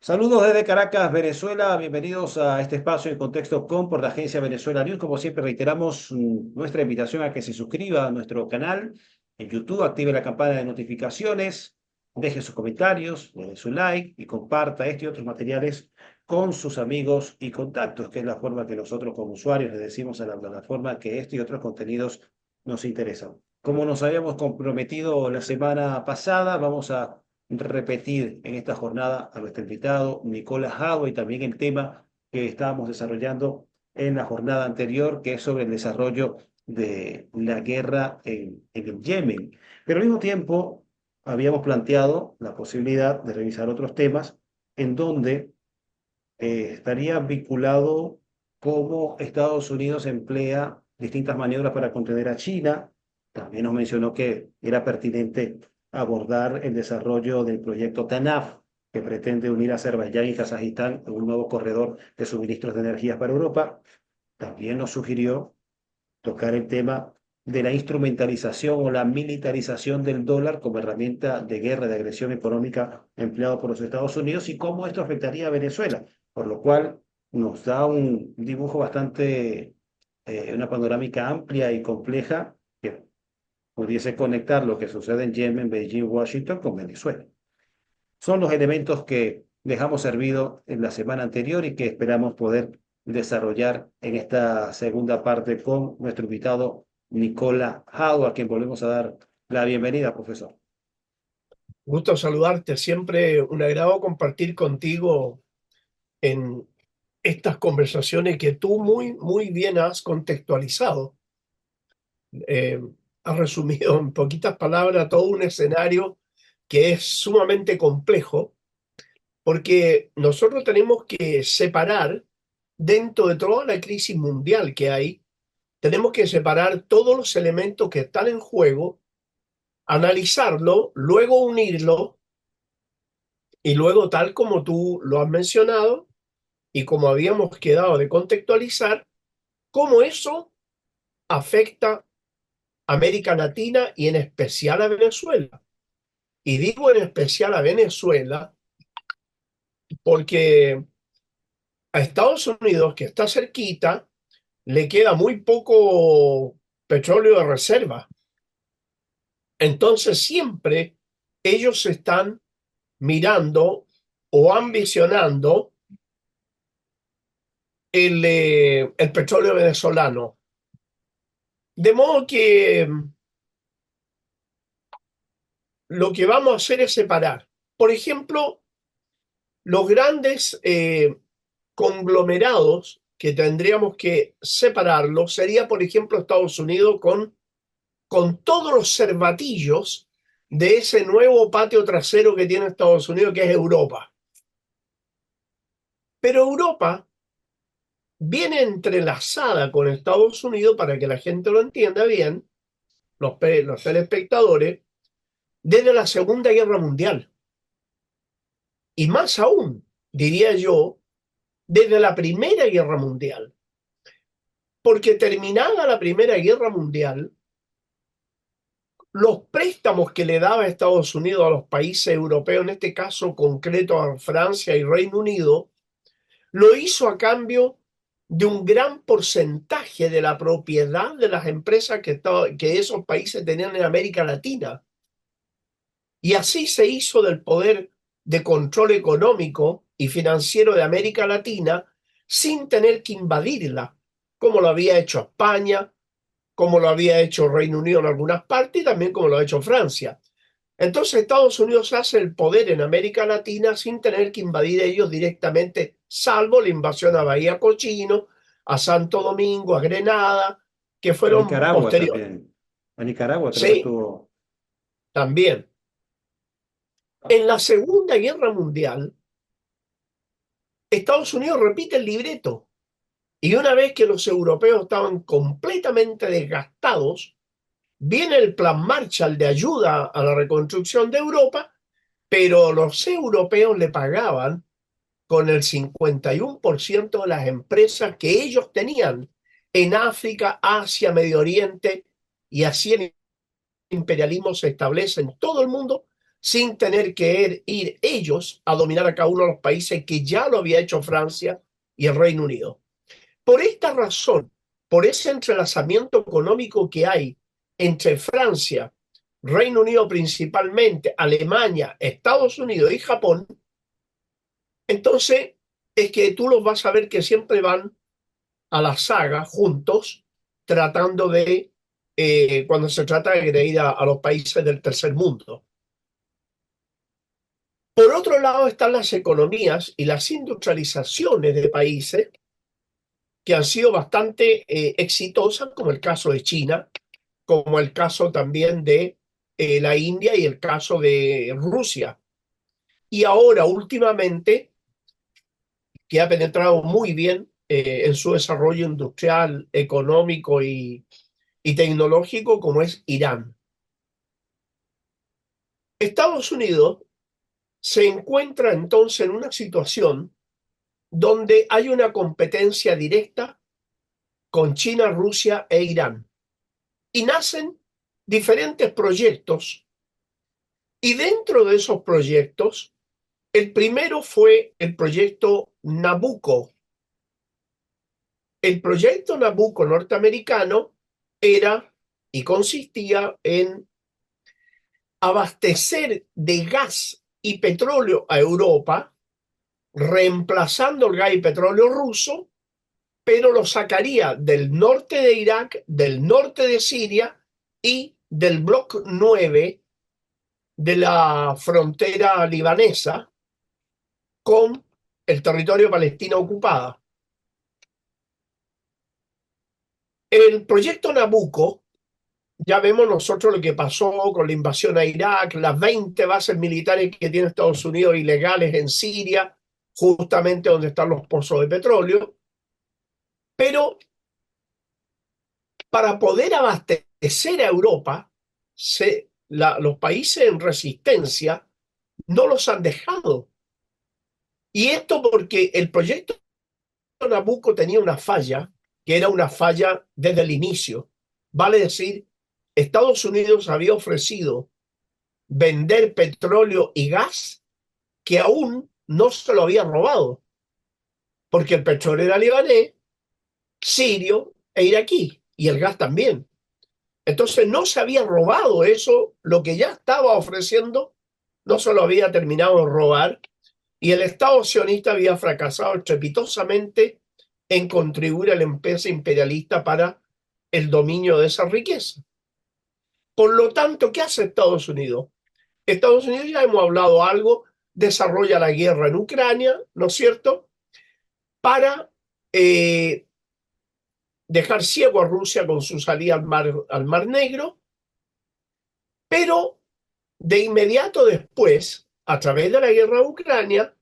Saludos desde Caracas, Venezuela. Bienvenidos a este espacio en Contexto Com por la agencia Venezuela News. Como siempre, reiteramos nuestra invitación a que se suscriba a nuestro canal en YouTube, active la campana de notificaciones, deje sus comentarios, le dé su like y comparta este y otros materiales con sus amigos y contactos, que es la forma que nosotros como usuarios le decimos a la plataforma que este y otros contenidos nos interesan. Como nos habíamos comprometido la semana pasada, vamos a repetir en esta jornada a nuestro invitado Nicolás Hado y también el tema que estábamos desarrollando en la jornada anterior, que es sobre el desarrollo de la guerra en el Yemen. Pero al mismo tiempo habíamos planteado la posibilidad de revisar otros temas en donde estaría vinculado cómo Estados Unidos emplea distintas maniobras para contener a China. También nos mencionó que era pertinente abordar el desarrollo del proyecto TANAF, que pretende unir a Azerbaiyán y Kazajistán en un nuevo corredor de suministros de energías para Europa. También nos sugirió tocar el tema de la instrumentalización o la militarización del dólar como herramienta de guerra, de agresión económica empleado por los Estados Unidos y cómo esto afectaría a Venezuela, por lo cual nos da un dibujo bastante, una panorámica amplia y compleja que pudiese conectar lo que sucede en Yemen, Beijing, Washington con Venezuela. Son los elementos que dejamos servido en la semana anterior y que esperamos poder desarrollar en esta segunda parte con nuestro invitado Nicola Hado, a quien volvemos a dar la bienvenida, profesor. Gusto saludarte, siempre un agrado compartir contigo en estas conversaciones que tú muy bien has contextualizado. Eh, Has resumido en poquitas palabras todo un escenario que es sumamente complejo, porque nosotros tenemos que separar, dentro de toda la crisis mundial que hay, tenemos que separar todos los elementos que están en juego, analizarlo, luego unirlo y luego, tal como tú lo has mencionado, y como habíamos quedado de contextualizar, cómo eso afecta a América Latina y en especial a Venezuela. Y digo en especial a Venezuela porque a Estados Unidos, que está cerquita, le queda muy poco petróleo de reserva. Entonces siempre ellos están mirando o ambicionando el petróleo venezolano. De modo que lo que vamos a hacer es separar. Por ejemplo, los grandes conglomerados que tendríamos que separarlos sería, por ejemplo, Estados Unidos con todos los cervatillos de ese nuevo patio trasero que tiene Estados Unidos, que es Europa. Pero Europa viene entrelazada con Estados Unidos, para que la gente lo entienda bien, los telespectadores, desde la Segunda Guerra Mundial. Y más aún, diría yo, desde la Primera Guerra Mundial. Porque terminada la Primera Guerra Mundial, los préstamos que le daba Estados Unidos a los países europeos, en este caso concreto a Francia y Reino Unido, lo hizo a cambio de un gran porcentaje de la propiedad de las empresas que esos países tenían en América Latina. Y así se hizo del poder de control económico y financiero de América Latina sin tener que invadirla, como lo había hecho España, como lo había hecho Reino Unido en algunas partes y también como lo ha hecho Francia. Entonces Estados Unidos hace el poder en América Latina sin tener que invadir ellos directamente, salvo la invasión a Bahía Cochino, a Santo Domingo, a Grenada, que A fueron Nicaragua posteriores. también. A Nicaragua creo que Sí, estuvo. también. En la Segunda Guerra Mundial, Estados Unidos repite el libreto. Y una vez que los europeos estaban completamente desgastados, viene el Plan Marshall de ayuda a la reconstrucción de Europa, pero los europeos le pagaban con el 51% de las empresas que ellos tenían en África, Asia, Medio Oriente, y así el imperialismo se establece en todo el mundo sin tener que ir ellos a dominar a cada uno de los países que ya lo había hecho Francia y el Reino Unido. Por esta razón, por ese entrelazamiento económico que hay entre Francia, Reino Unido principalmente, Alemania, Estados Unidos y Japón, entonces es que tú los vas a ver que siempre van a la saga juntos, tratando de, cuando se trata de ir a los países del tercer mundo. Por otro lado están las economías y las industrializaciones de países que han sido bastante exitosas, como el caso de China, como el caso también de la India y el caso de Rusia. Y ahora, últimamente, que ha penetrado muy bien en su desarrollo industrial, económico y tecnológico, como es Irán. Estados Unidos se encuentra entonces en una situación donde hay una competencia directa con China, Rusia e Irán. Y nacen diferentes proyectos. Y dentro de esos proyectos, el primero fue el proyecto Nabucco. El proyecto Nabucco norteamericano era y consistía en abastecer de gas y petróleo a Europa, reemplazando el gas y petróleo ruso, pero lo sacaría del norte de Irak, del norte de Siria y del bloque 9 de la frontera libanesa con el territorio palestino ocupada. El proyecto Nabucco, ya vemos nosotros lo que pasó con la invasión a Irak, las 20 bases militares que tiene Estados Unidos ilegales en Siria, justamente donde están los pozos de petróleo. Pero para poder abastecer a Europa, los países en resistencia no los han dejado. Y esto porque el proyecto Nabucco tenía una falla, que era una falla desde el inicio. Vale decir, Estados Unidos había ofrecido vender petróleo y gas que aún no se lo habían robado, porque el petróleo era libanés, sirio e iraquí, y el gas también. Entonces no se había robado eso, lo que ya estaba ofreciendo, no se lo había terminado de robar, y el Estado sionista había fracasado estrepitosamente en contribuir a la empresa imperialista para el dominio de esa riqueza. Por lo tanto, ¿qué hace Estados Unidos? Estados Unidos, ya hemos hablado algo, desarrolla la guerra en Ucrania, ¿no es cierto?, para dejar ciego a Rusia con su salida al Mar Negro, pero de inmediato después, a través de la guerra de Ucrania,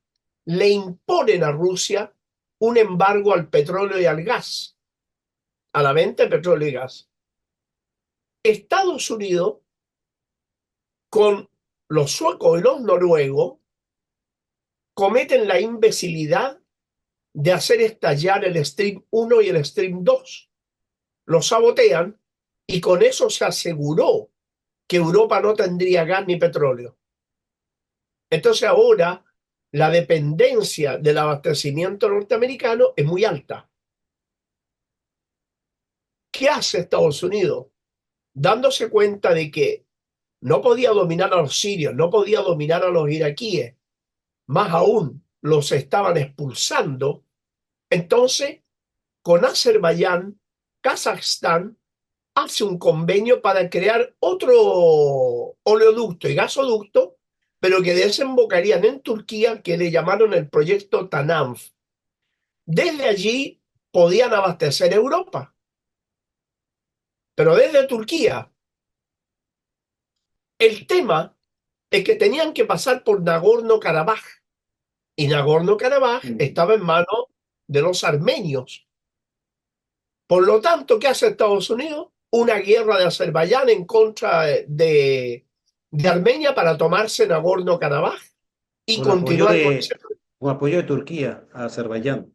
le imponen a Rusia un embargo al petróleo y al gas, a la venta de petróleo y gas. Estados Unidos, con los suecos y los noruegos, cometen la imbecilidad de hacer estallar el Stream 1 y el Stream 2. Lo sabotean y con eso se aseguró que Europa no tendría gas ni petróleo. Entonces ahora la dependencia del abastecimiento norteamericano es muy alta. ¿Qué hace Estados Unidos? Dándose cuenta de que no podía dominar a los sirios, no podía dominar a los iraquíes, más aún los estaban expulsando. Entonces, con Azerbaiyán, Kazajstán hace un convenio para crear otro oleoducto y gasoducto, pero que desembocarían en Turquía, que le llamaron el proyecto Tananf. Desde allí podían abastecer Europa, pero desde Turquía. El tema es que tenían que pasar por Nagorno-Karabaj, y Nagorno-Karabaj estaba en manos de los armenios. Por lo tanto, ¿qué hace Estados Unidos? Una guerra de Azerbaiyán en contra de Armenia para tomarse Nagorno-Karabaj y Un apoyo continuar con ese. un apoyo de Turquía a Azerbaiyán.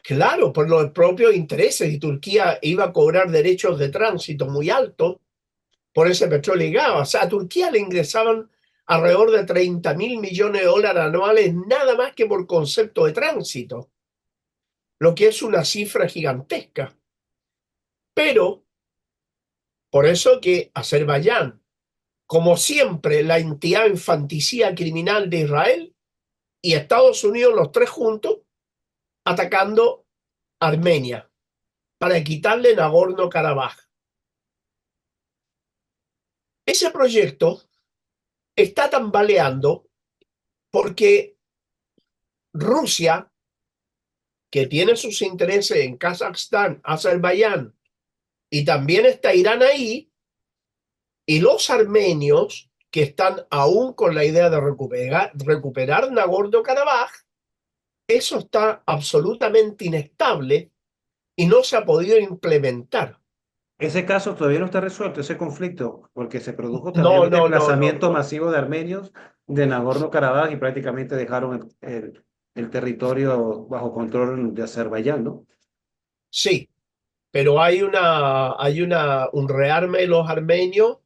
Claro, por los propios intereses, y Turquía iba a cobrar derechos de tránsito muy altos por ese petróleo y gas. O sea, a Turquía le ingresaban alrededor de 30.000 millones de dólares anuales, nada más que por concepto de tránsito, lo que es una cifra gigantesca. Pero por eso que Azerbaiyán, como siempre, la entidad infanticida criminal de Israel y Estados Unidos, los tres juntos, atacando Armenia para quitarle Nagorno-Karabaj. Ese proyecto está tambaleando porque Rusia, que tiene sus intereses en Kazajstán, Azerbaiyán, y también está Irán ahí, y los armenios, que están aún con la idea de recuperar Nagorno-Karabaj, eso está absolutamente inestable y no se ha podido implementar. Ese caso todavía no está resuelto, ese conflicto, porque se produjo también No, un no, no, no, desplazamiento no. masivo de armenios de Nagorno-Karabaj y prácticamente dejaron el territorio bajo control de Azerbaiyán, ¿no? Sí, pero un rearme de los armenios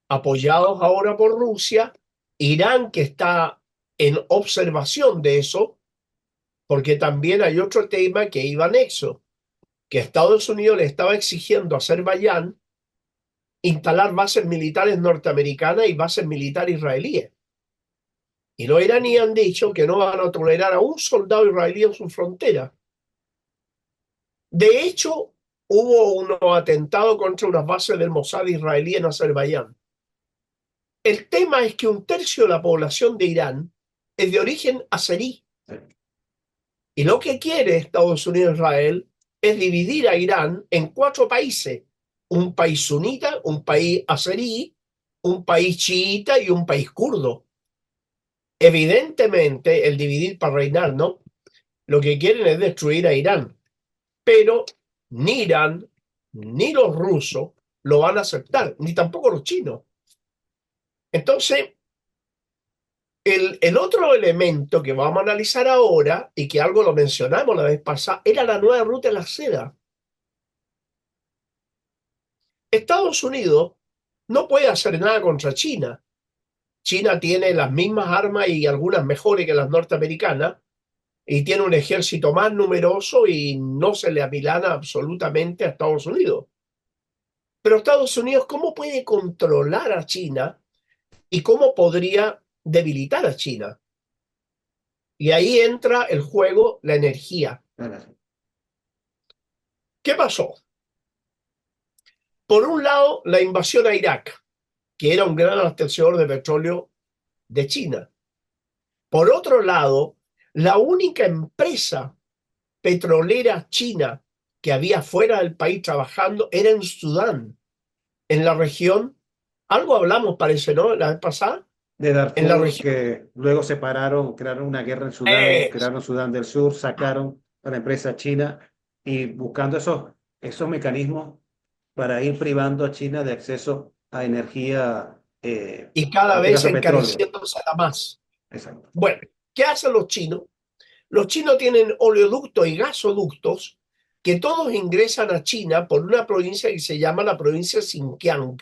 apoyados ahora por Rusia, Irán que está en observación de eso, porque también hay otro tema que iba anexo, que Estados Unidos le estaba exigiendo a Azerbaiyán instalar bases militares norteamericanas y bases militares israelíes. Y los iraníes han dicho que no van a tolerar a un soldado israelí en su frontera. De hecho, hubo unos atentados contra unas bases del Mossad israelí en Azerbaiyán. El tema es que un tercio de la población de Irán es de origen azerí. Sí. Y lo que quiere Estados Unidos e Israel es dividir a Irán en cuatro países. Un país sunita, un país azerí, un país chiita y un país kurdo. Evidentemente, el dividir para reinar, ¿no? Lo que quieren es destruir a Irán. Pero ni Irán ni los rusos lo van a aceptar, ni tampoco los chinos. Entonces, el otro elemento que vamos a analizar ahora, y que algo lo mencionamos la vez pasada, era la nueva ruta de la seda. Estados Unidos no puede hacer nada contra China. China tiene las mismas armas y algunas mejores que las norteamericanas, y tiene un ejército más numeroso y no se le amilana absolutamente a Estados Unidos. Pero Estados Unidos, ¿cómo puede controlar a China y cómo podría debilitar a China? Y ahí entra el juego la energía. ¿Qué pasó? Por un lado, la invasión a Irak, que era un gran abastecedor de petróleo de China. Por otro lado, la única empresa petrolera china que había fuera del país trabajando era en Sudán, en la región. Algo hablamos, parece, ¿no? La vez pasada. De En la Darfur, región. que luego separaron, crearon una guerra en Sudán, Eh, crearon Sudán del Sur, sacaron a la empresa china y buscando esos mecanismos para ir privando a China de acceso a energía, y en cada este vez caso petróleo. encareciéndose a más. Exacto. Bueno, ¿qué hacen los chinos? Los chinos tienen oleoductos y gasoductos que todos ingresan a China por una provincia que se llama la provincia Xinjiang.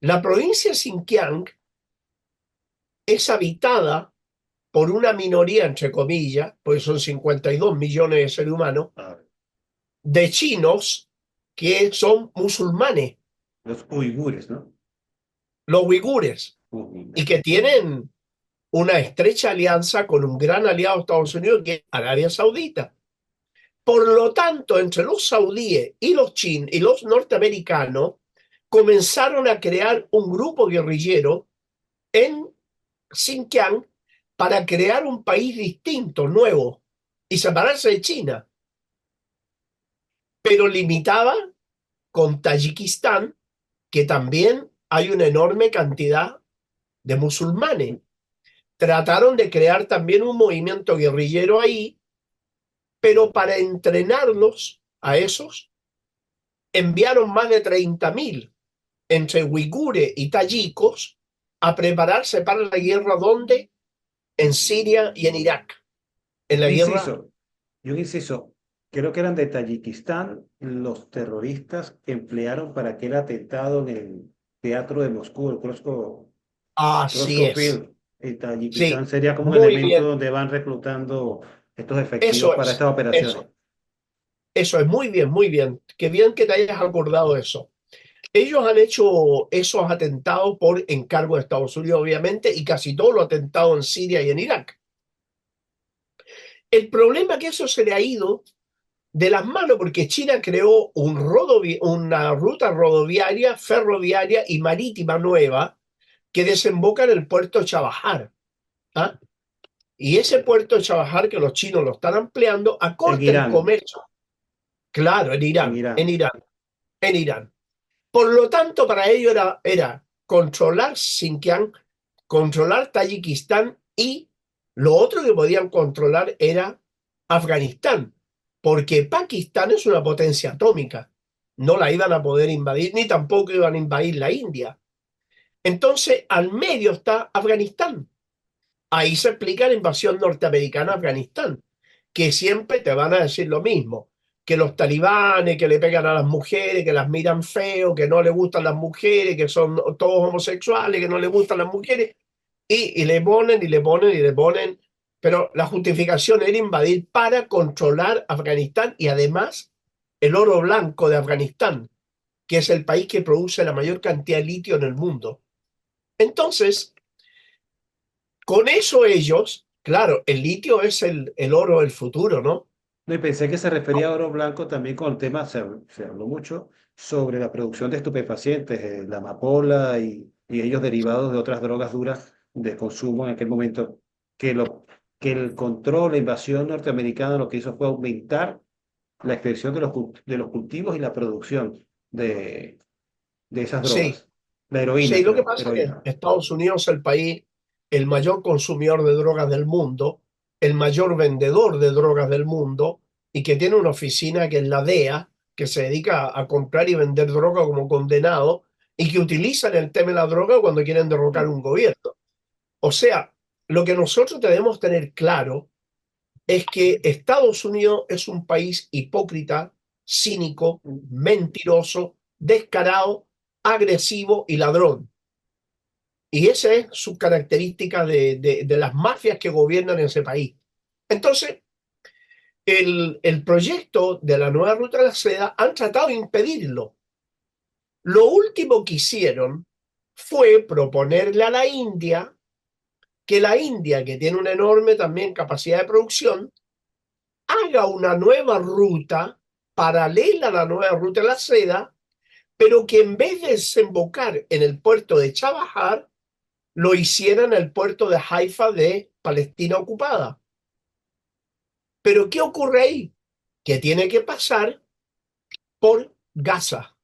La provincia Xinjiang es habitada por una minoría, entre comillas, porque son 52 millones de seres humanos, Ah, de chinos que son musulmanes, los uigures, ¿no? los uigures, y que tienen una estrecha alianza con un gran aliado de Estados Unidos, que es Arabia Saudita. Por lo tanto, entre los saudíes y los chinos y los norteamericanos comenzaron a crear un grupo guerrillero en Xinjiang para crear un país distinto, nuevo, y separarse de China, pero limitaba con Tayikistán, que también hay una enorme cantidad de musulmanes. Trataron de crear también un movimiento guerrillero ahí, pero para entrenarlos a esos, enviaron más de 30.000 entre uigures y tayikos a prepararse para la guerra. ¿Dónde? En Siria y en Irak. En la Un guerra. inciso, y un inciso, creo que eran de Tayikistán los terroristas que emplearon para aquel atentado en el teatro de Moscú, el Costco, Así Rostov es. y Tayikistán Sí, sería como un muy elemento bien. donde van reclutando estos efectivos Eso para es. estas operaciones. Eso es muy bien, muy bien. Qué bien que te hayas acordado de eso. Ellos han hecho esos atentados por encargo de Estados Unidos, obviamente, y casi todos los atentados en Siria y en Irak. El problema es que eso se le ha ido de las manos porque China creó una ruta rodoviaria, ferroviaria y marítima nueva que desemboca en el puerto de Chabahar. ¿Ah? Y ese puerto de Chabahar que los chinos lo están ampliando En acorta el Irán, comercio. Claro, en Irán. En Irán. Por lo tanto, para ello era controlar Xinjiang, controlar Tayikistán y lo otro que podían controlar era Afganistán, porque Pakistán es una potencia atómica. No la iban a poder invadir, ni tampoco iban a invadir la India. Entonces, al medio está Afganistán. Ahí se explica la invasión norteamericana a Afganistán, que siempre te van a decir lo mismo, que los talibanes, que le pegan a las mujeres, que las miran feo, que no le gustan las mujeres, que son todos homosexuales, que no le gustan las mujeres, y le ponen y le ponen y le ponen, pero la justificación era invadir para controlar Afganistán y además el oro blanco de Afganistán, que es el país que produce la mayor cantidad de litio en el mundo. Entonces, con eso ellos, claro, el litio es el oro del futuro, ¿no? No, y pensé que se refería a oro blanco también con el tema, se habló mucho sobre la producción de estupefacientes, la amapola y ellos derivados de otras drogas duras de consumo en aquel momento, que, que el control, la invasión norteamericana lo que hizo fue aumentar la extensión de de los cultivos y la producción de esas Sí, drogas. La heroína, sí, lo que creo, pasa es que heroína. Estados Unidos es el país, el mayor consumidor de drogas del mundo, el mayor vendedor de drogas del mundo y que tiene una oficina que es la DEA, que se dedica a comprar y vender droga como condenado y que utilizan el tema de la droga cuando quieren derrocar un gobierno. O sea, lo que nosotros debemos tener claro es que Estados Unidos es un país hipócrita, cínico, mentiroso, descarado, agresivo y ladrón. Y esa es su característica de las mafias que gobiernan ese país. Entonces, el proyecto de la nueva ruta de la seda han tratado de impedirlo. Lo último que hicieron fue proponerle a la India que la India, que tiene una enorme también capacidad de producción, haga una nueva ruta paralela a la nueva ruta de la seda, pero que en vez de desembocar en el puerto de Chabahar, lo hiciera en el puerto de Haifa de Palestina ocupada. Pero ¿qué ocurre ahí? Que tiene que pasar por Gaza.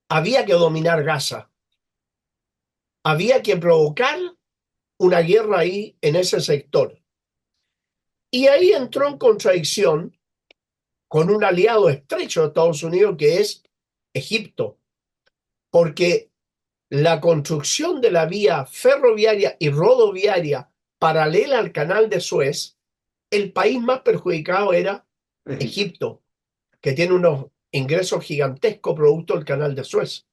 Había que dominar Gaza. Había que provocar una guerra ahí en ese sector. Y ahí entró en contradicción con un aliado estrecho de Estados Unidos que es Egipto, porque la construcción de la vía ferroviaria y rodoviaria paralela al canal de Suez, el país más perjudicado era Egipto. Egipto, que tiene unos ingresos gigantescos producto del canal de Suez.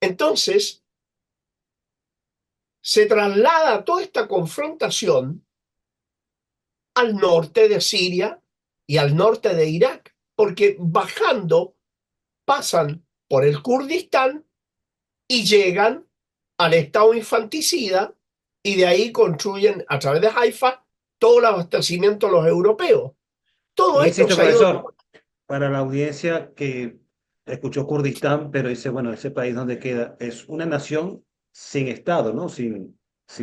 Entonces, se traslada toda esta confrontación al norte de Siria y al norte de Irak, porque bajando pasan por el Kurdistán y llegan al estado infanticida y de ahí construyen a través de Haifa todo el abastecimiento a los europeos. Todo esto Insisto, se ha ido. profesor, para la audiencia que escuchó Kurdistán, pero dice, bueno, ese país donde queda es una nación sin Estado, ¿no? Sin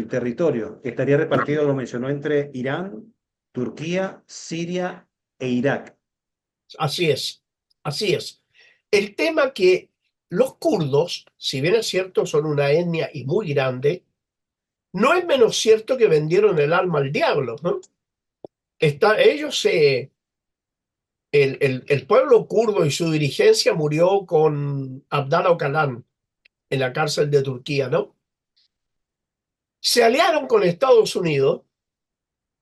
territorio, que estaría repartido, lo mencionó, entre Irán, Turquía, Siria e Irak. Así es, así es. El tema que los kurdos, si bien es cierto, son una etnia y muy grande, no es menos cierto que vendieron el alma al diablo, ¿no? Ellos el pueblo kurdo y su dirigencia murió con Abdallah Öcalan en la cárcel de Turquía, ¿no? Se aliaron con Estados Unidos,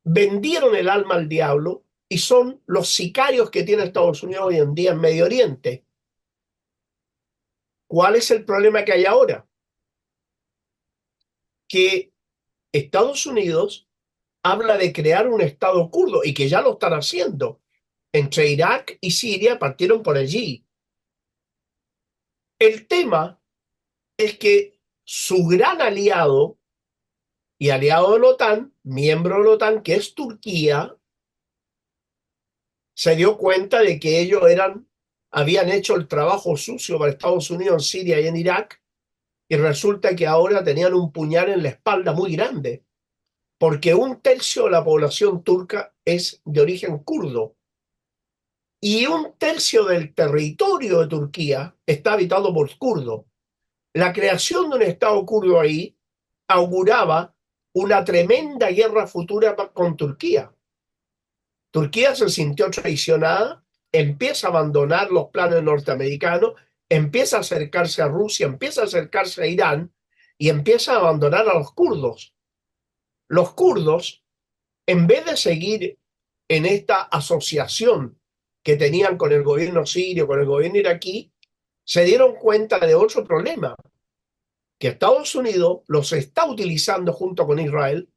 vendieron el alma al diablo y son los sicarios que tiene Estados Unidos hoy en día en Medio Oriente. ¿Cuál es el problema que hay ahora? que Estados Unidos habla de crear un Estado kurdo y que ya lo están haciendo. Entre Irak y Siria partieron por allí. El tema es que su gran aliado y aliado de la OTAN, miembro de la OTAN, que es Turquía, se dio cuenta de que ellos habían hecho el trabajo sucio para Estados Unidos en Siria y en Irak, y resulta que ahora tenían un puñal en la espalda muy grande, porque un tercio de la población turca es de origen kurdo, y un tercio del territorio de Turquía está habitado por kurdos. La creación de un Estado kurdo ahí auguraba una tremenda guerra futura con Turquía. Turquía se sintió traicionada, empieza a abandonar los planes norteamericanos, empieza a acercarse a Rusia, empieza a acercarse a Irán y empieza a abandonar a los kurdos. Los kurdos, en vez de seguir en esta asociación que tenían con el gobierno sirio, con el gobierno iraquí, se dieron cuenta de otro problema, que Estados Unidos los está utilizando junto con Israel,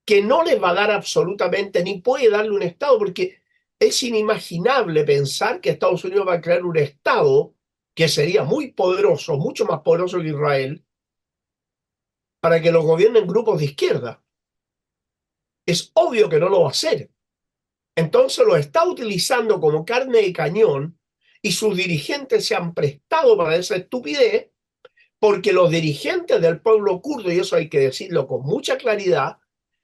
que no les va a dar absolutamente, ni puede darle un Estado, porque es inimaginable pensar que Estados Unidos va a crear un Estado que sería muy poderoso, mucho más poderoso que Israel, para que los gobiernen grupos de izquierda. Es obvio que no lo va a hacer. Entonces lo está utilizando como carne de cañón y sus dirigentes se han prestado para esa estupidez, porque los dirigentes del pueblo kurdo, y eso hay que decirlo con mucha claridad,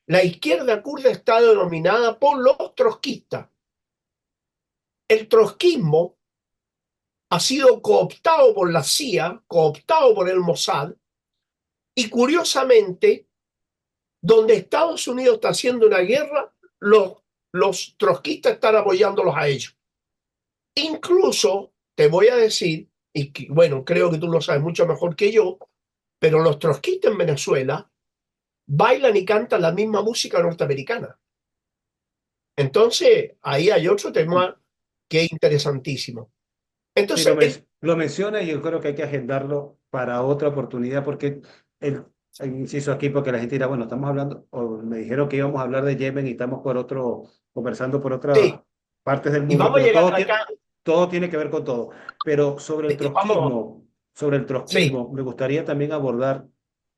la izquierda kurda está denominada por los trotskistas. El trotskismo ha sido cooptado por la CIA, cooptado por el Mossad, y curiosamente, donde Estados Unidos está haciendo una guerra, los trotskistas están apoyándolos a ellos. Incluso, te voy a decir, y que, bueno, creo que tú lo sabes mucho mejor que yo, pero los trotskistas en Venezuela bailan y cantan la misma música norteamericana. Entonces, ahí hay otro tema que es interesantísimo. Sí, Entonces, lo menciona y yo creo que hay que agendarlo para otra oportunidad porque inciso aquí porque la gente dirá, bueno, estamos hablando, o me dijeron que íbamos a hablar de Yemen y estamos conversando por otras sí, partes del y mundo, vamos a pero llegar acá, todo tiene que ver con todo. Pero vamos, sobre el sí, trotskismo, me gustaría también abordar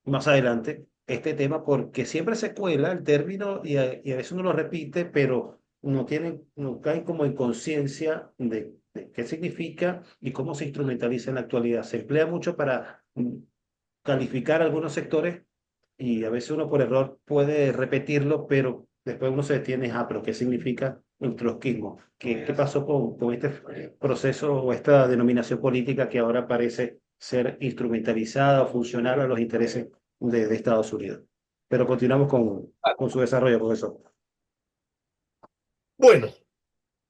más adelante este tema porque siempre se cuela el término y a veces uno lo repite, pero no caen como en conciencia de qué significa y cómo se instrumentaliza en la actualidad. Se emplea mucho para calificar algunos sectores y a veces uno por error puede repetirlo, pero después uno se detiene, pero ¿qué significa el trotskismo? ¿Qué pasó con este proceso o esta denominación política que ahora parece ser instrumentalizada o funcional a los intereses de Estados Unidos? Pero continuamos con su desarrollo, profesor. bueno,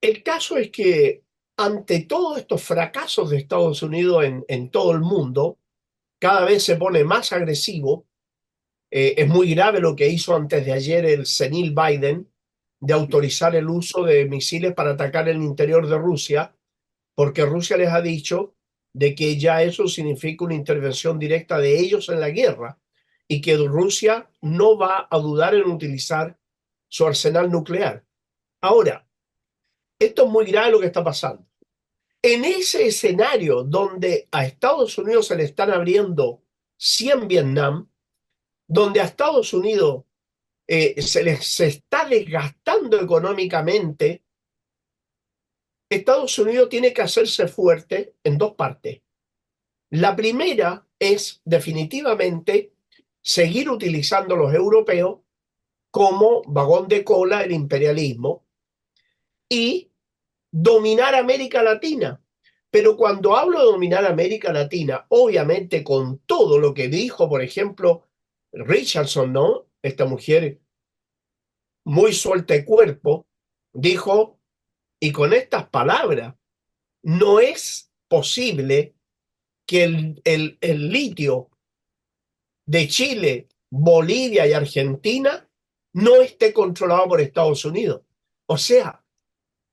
el caso es que ante todos estos fracasos de Estados Unidos en todo el mundo, cada vez se pone más agresivo. Es muy grave lo que hizo antes de ayer el senil Biden de autorizar el uso de misiles para atacar el interior de Rusia, porque Rusia les ha dicho de que ya eso significa una intervención directa de ellos en la guerra y que Rusia no va a dudar en utilizar su arsenal nuclear. Ahora, esto es muy grave lo que está pasando. En ese escenario donde a Estados Unidos se le están abriendo 100 Vietnam, donde a Estados Unidos se está desgastando económicamente, Estados Unidos tiene que hacerse fuerte en dos partes. La primera es definitivamente seguir utilizando a los europeos como vagón de cola del imperialismo y dominar América Latina. Pero cuando hablo de dominar América Latina, obviamente con todo lo que dijo, por ejemplo, Richardson, ¿no? Esta mujer muy suelta de cuerpo, dijo, y con estas palabras, no es posible que el litio de Chile, Bolivia y Argentina no esté controlado por Estados Unidos. O sea,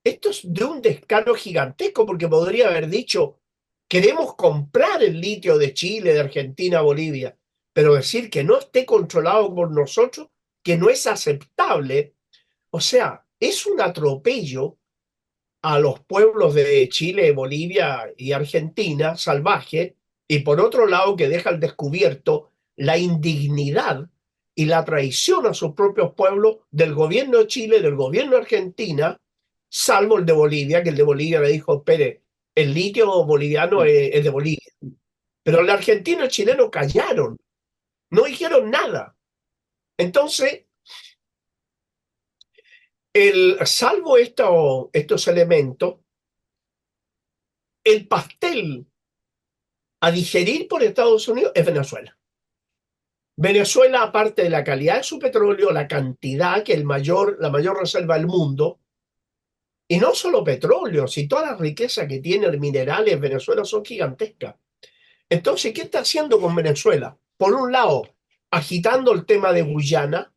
esto es de un descaro gigantesco porque podría haber dicho, queremos comprar el litio de Chile, de Argentina, Bolivia. pero decir que no esté controlado por nosotros, que no es aceptable, o sea, es un atropello a los pueblos de Chile, Bolivia y Argentina, salvaje, y por otro lado que deja al descubierto la indignidad y la traición a sus propios pueblos del gobierno de Chile, del gobierno de Argentina, salvo el de Bolivia, que el de Bolivia le dijo, espere, el litio boliviano es de Bolivia. Pero el argentino y el chileno callaron, no dijeron nada. Entonces, salvo estos elementos, el pastel a digerir por Estados Unidos es Venezuela. Venezuela, aparte de la calidad de su petróleo, la cantidad, que la mayor reserva del mundo, y no solo petróleo, si toda la riqueza que tiene en minerales, Venezuela son gigantescas. Entonces, ¿qué está haciendo con Venezuela? Por un lado, agitando el tema de Guyana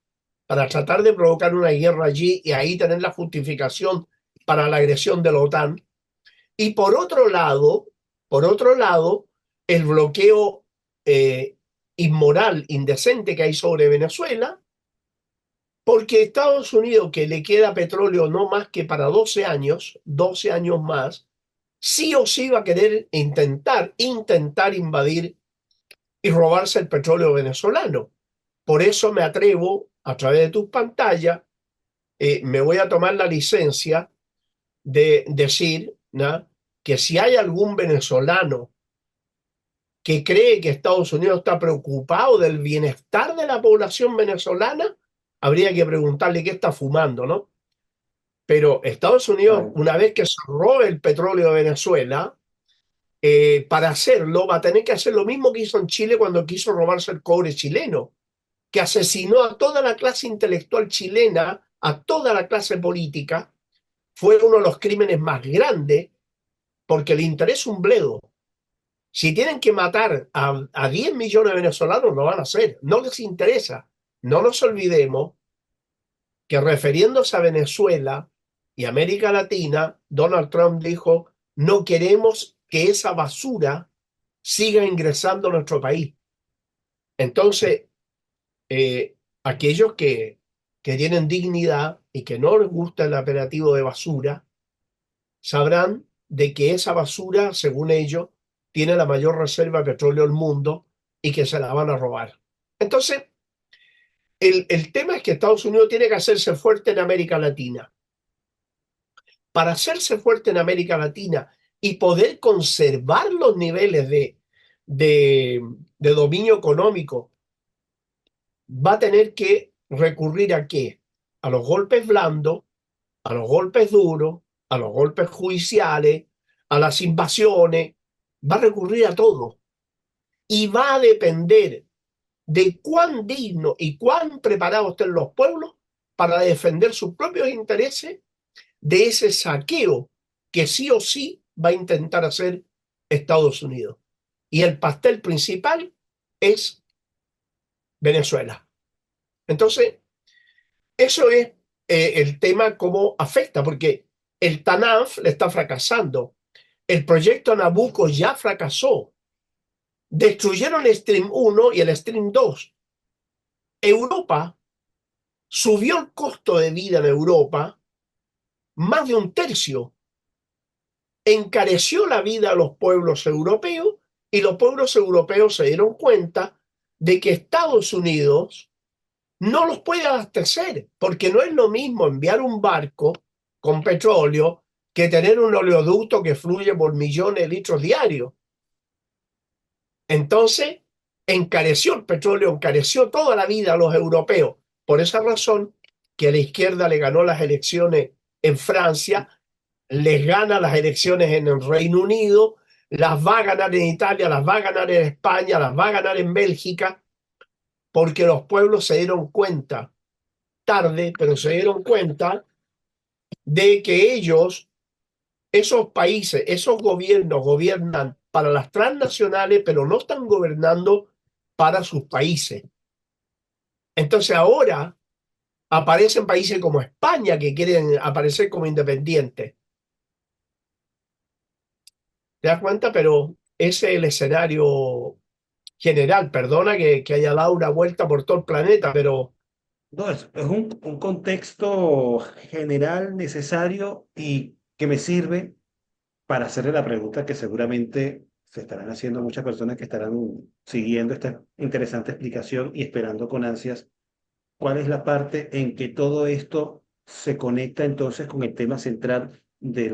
para tratar de provocar una guerra allí y ahí tener la justificación para la agresión de la OTAN. Y por otro lado, el bloqueo inmoral, indecente que hay sobre Venezuela, porque Estados Unidos, que le queda petróleo no más que para 12 años más, sí o sí va a querer intentar invadir y robarse el petróleo venezolano. Por eso me atrevo, a través de tus pantallas, me voy a tomar la licencia de decir, ¿no?, que si hay algún venezolano que cree que Estados Unidos está preocupado del bienestar de la población venezolana, habría que preguntarle qué está fumando, ¿no? Pero Estados Unidos, Claro. una vez que cerró el petróleo de Venezuela, para hacerlo va a tener que hacer lo mismo que hizo en Chile cuando quiso robarse el cobre chileno, que asesinó a toda la clase intelectual chilena, a toda la clase política. Fue uno de los crímenes más grandes porque le interesa un bledo. Si tienen que matar a 10 millones de venezolanos, lo van a hacer. No les interesa. No nos olvidemos que refiriéndose a Venezuela y América Latina, Donald Trump dijo, no queremos que esa basura siga ingresando a nuestro país. Entonces, aquellos que tienen dignidad y que no les gusta el operativo de basura, sabrán de que esa basura, según ellos, tiene la mayor reserva de petróleo del mundo y que se la van a robar. Entonces, el tema es que Estados Unidos tiene que hacerse fuerte en América Latina. Para hacerse fuerte en América Latina y poder conservar los niveles de dominio económico, va a tener que recurrir ¿a qué? A los golpes blandos, a los golpes duros, a los golpes judiciales, a las invasiones, va a recurrir a todo. Y va a depender de cuán digno y cuán preparados estén los pueblos para defender sus propios intereses de ese saqueo que sí o sí va a intentar hacer Estados Unidos. Y el pastel principal es Venezuela. Entonces, eso es el tema cómo afecta, porque el TANAF le está fracasando. El proyecto Nabucco ya fracasó. Destruyeron el Stream 1 y el Stream 2. Europa subió el costo de vida en Europa más de un tercio. Encareció la vida a los pueblos europeos y los pueblos europeos se dieron cuenta de que Estados Unidos no los puede abastecer, porque no es lo mismo enviar un barco con petróleo que tener un oleoducto que fluye por millones de litros diarios. Entonces, encareció el petróleo, encareció toda la vida a los europeos. Por esa razón que a la izquierda le ganó las elecciones en Francia, les gana las elecciones en el Reino Unido, las va a ganar en Italia, las va a ganar en España, las va a ganar en Bélgica, porque los pueblos se dieron cuenta tarde, pero se dieron cuenta de que ellos, esos países, esos gobiernos gobiernan para las transnacionales, pero no están gobernando para sus países. Entonces ahora aparecen países como España que quieren aparecer como independientes. ¿Te das cuenta? Pero ese es el escenario general. Perdona que haya dado una vuelta por todo el planeta, pero No, es un contexto general necesario y que me sirve para hacerle la pregunta que seguramente se estarán haciendo muchas personas que estarán siguiendo esta interesante explicación y esperando con ansias cuál es la parte en que todo esto se conecta entonces con el tema central de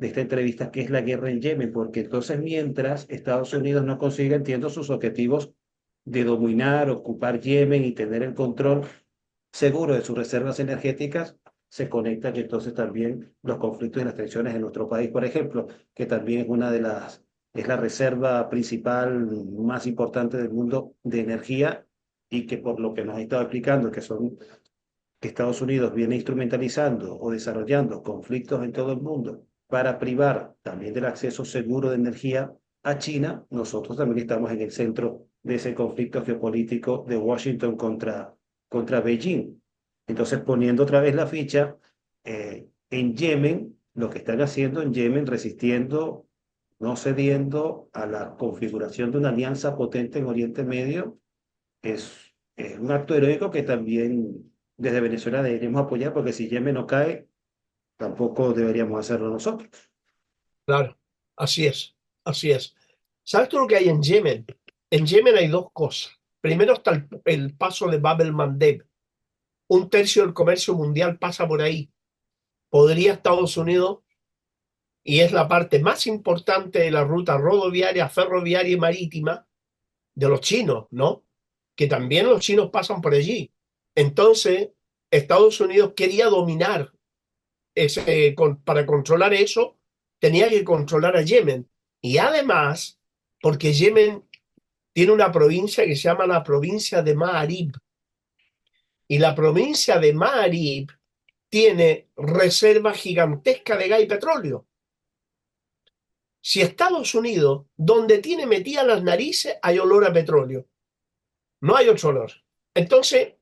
esta entrevista, que es la guerra en Yemen, porque entonces mientras Estados Unidos no consiga, entiendo, sus objetivos de dominar, ocupar Yemen y tener el control seguro de sus reservas energéticas, se conectan entonces también los conflictos y las tensiones en nuestro país, por ejemplo, que también es una de es la reserva principal más importante del mundo de energía y que por lo que nos ha estado explicando, que Estados Unidos viene instrumentalizando o desarrollando conflictos en todo el mundo para privar también del acceso seguro de energía a China, nosotros también estamos en el centro de ese conflicto geopolítico de Washington contra Beijing. Entonces, poniendo otra vez la ficha, en Yemen, lo que están haciendo en Yemen, resistiendo, no cediendo a la configuración de una alianza potente en Oriente Medio, es un acto heroico que también desde Venezuela deberíamos apoyar, porque si Yemen no cae, tampoco deberíamos hacerlo nosotros. claro, así es, así es. ¿Sabes tú lo que hay en Yemen? En Yemen hay dos cosas. Primero está el paso de Bab el-Mandeb. Un tercio del comercio mundial pasa por ahí. Podría Estados Unidos, y es la parte más importante de la ruta rodoviaria, ferroviaria y marítima de los chinos, ¿no? Que también los chinos pasan por allí. Entonces, Estados Unidos quería dominar para controlar eso, tenía que controlar a Yemen. Y además, porque Yemen tiene una provincia que se llama la provincia de Ma'arib. Y la provincia de Ma'arib tiene reservas gigantescas de gas y petróleo. Si Estados Unidos, donde tiene metidas las narices, hay olor a petróleo. No hay otro olor. Entonces,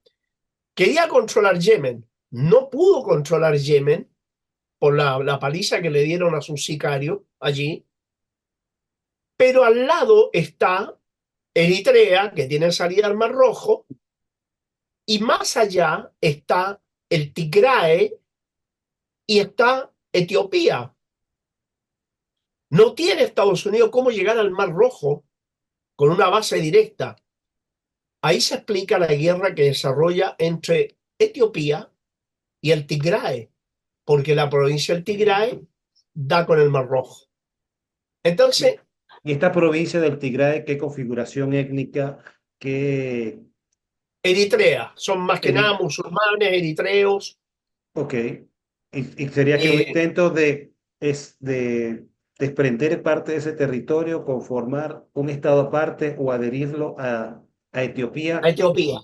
quería controlar Yemen. No pudo controlar Yemen por la paliza que le dieron a sus sicarios allí. Pero al lado está Eritrea, que tiene salida al Mar Rojo, y más allá está el Tigrae y está Etiopía. No tiene Estados Unidos cómo llegar al Mar Rojo con una base directa. Ahí se explica la guerra que desarrolla entre Etiopía y el Tigrae, porque la provincia del Tigrae da con el Mar Rojo. Entonces, Y esta provincia del Tigray, ¿qué configuración étnica, qué... Eritrea, son más que eri- nada musulmanes, eritreos. Ok. Y sería que un eh, intento de desprender parte de ese territorio, conformar un estado aparte o adherirlo a a Etiopía. Etiopía,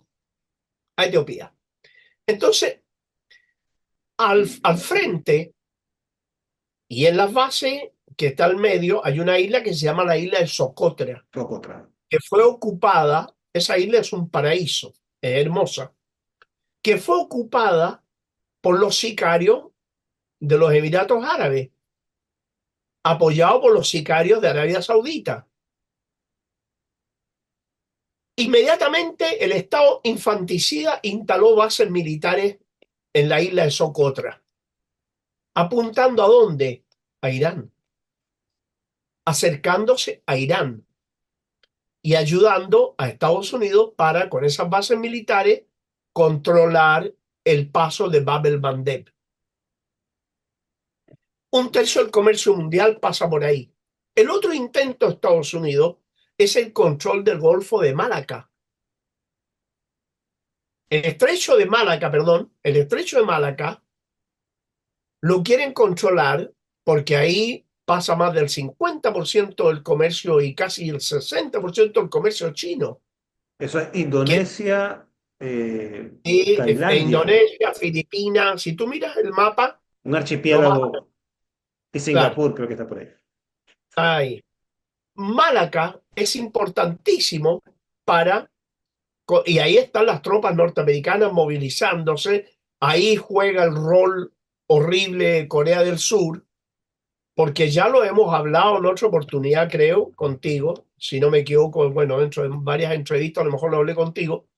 a Etiopía. Entonces, al frente y en las bases que está al medio hay una isla que se llama la isla de Socotra, Socotra. que fue ocupada, esa isla es un paraíso, es hermosa, que fue ocupada por los sicarios de los Emiratos Árabes, apoyado por los sicarios de Arabia Saudita. Inmediatamente el Estado infanticida instaló bases militares en la isla de Socotra, apuntando ¿a dónde? A Irán, acercándose a Irán y ayudando a Estados Unidos para, con esas bases militares, controlar el paso de Bab el-Mandeb. Un tercio del comercio mundial pasa por ahí. El otro intento de Estados Unidos es el control del Golfo de Malaca. El estrecho de Malaca, perdón, el estrecho de Malaca lo quieren controlar porque ahí pasa más del 50% del comercio y casi el 60% del comercio chino. Eso es Que, Indonesia, Tailandia, Indonesia, Filipinas, si tú miras el mapa, un lo vas a ver, archipiélago, y claro. Singapur creo que está por ahí. Ahí. Malaca es importantísimo para, y ahí están las tropas norteamericanas movilizándose, ahí juega el rol horrible Corea del Sur, porque ya lo hemos hablado en otra oportunidad, creo, contigo. si no me equivoco, bueno, dentro de varias entrevistas a lo mejor lo hablé contigo,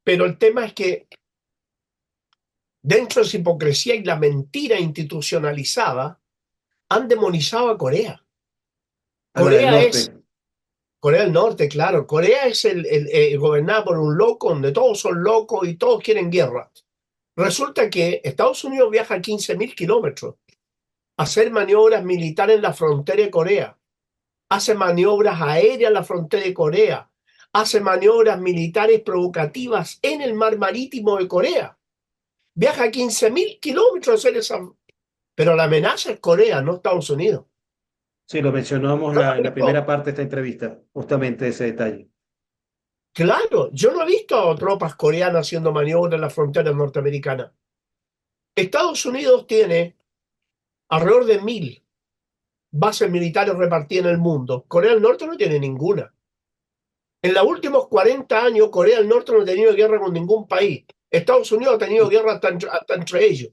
pero el tema es que dentro de esa hipocresía y la mentira institucionalizada han demonizado a Corea. A la del Corea es norte. Corea del Norte, claro. Corea es gobernado por un loco donde todos son locos y todos quieren guerra. Resulta que Estados Unidos viaja 15.000 kilómetros a hacer maniobras militares en la frontera de Corea, hace maniobras aéreas en la frontera de Corea, hace maniobras militares provocativas en el mar marítimo de Corea. Viaja 15.000 kilómetros a hacer esa... Pero la amenaza es Corea, no Estados Unidos. Sí, lo mencionamos Yo no en he la primera visto, parte de esta entrevista, justamente ese detalle. claro, yo no he visto a tropas coreanas haciendo maniobras en la frontera norteamericana. Estados Unidos tiene alrededor de 1.000 bases militares repartidas en el mundo. Corea del Norte no tiene ninguna. En los últimos 40 años, Corea del Norte no ha tenido guerra con ningún país. Estados Unidos ha tenido guerra hasta entre ellos.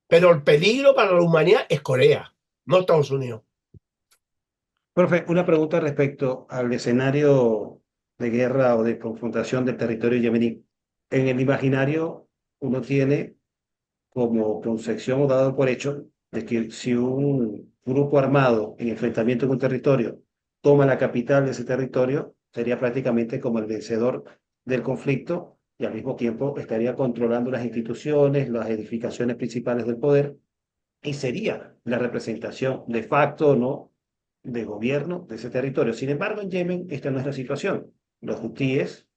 Pero el peligro para la humanidad es Corea, no Estados Unidos. Profe, una pregunta respecto al escenario de guerra o de confrontación del territorio yemení. En el imaginario, uno tiene como concepción o dado por hecho de que si un grupo armado en enfrentamiento en un territorio toma la capital de ese territorio, sería prácticamente como el vencedor del conflicto y al mismo tiempo estaría controlando las instituciones, las edificaciones principales del poder y sería la representación de facto, ¿no?, de gobierno de ese territorio. Sin embargo, en Yemen esta no es la situación. Los hutíes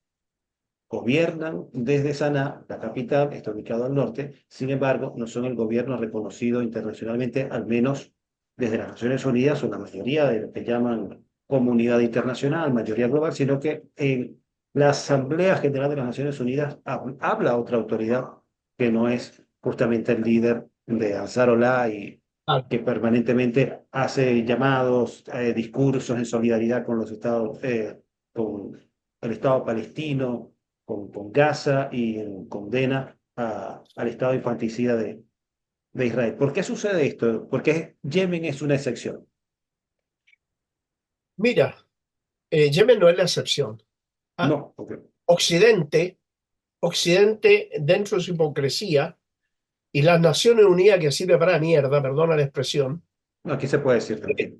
gobiernan desde Sanaa, la capital, está ubicado al norte, sin embargo, no son el gobierno reconocido internacionalmente, al menos desde las Naciones Unidas o la mayoría de lo que llaman comunidad internacional, mayoría global, sino que en la Asamblea General de las Naciones Unidas habla otra autoridad que no es justamente el líder de Ansarollah y Ah, que permanentemente hace llamados, discursos en solidaridad con los estados, con el Estado palestino, con Gaza y condena al Estado infanticida de Israel. ¿Por qué sucede esto? Porque Yemen es una excepción. mira, Yemen no es la excepción. Ah, No, porque Occidente, Occidente, dentro de su hipocresía, y las Naciones Unidas, que sirve para mierda, perdona la expresión, no, aquí se puede decir tranquilo.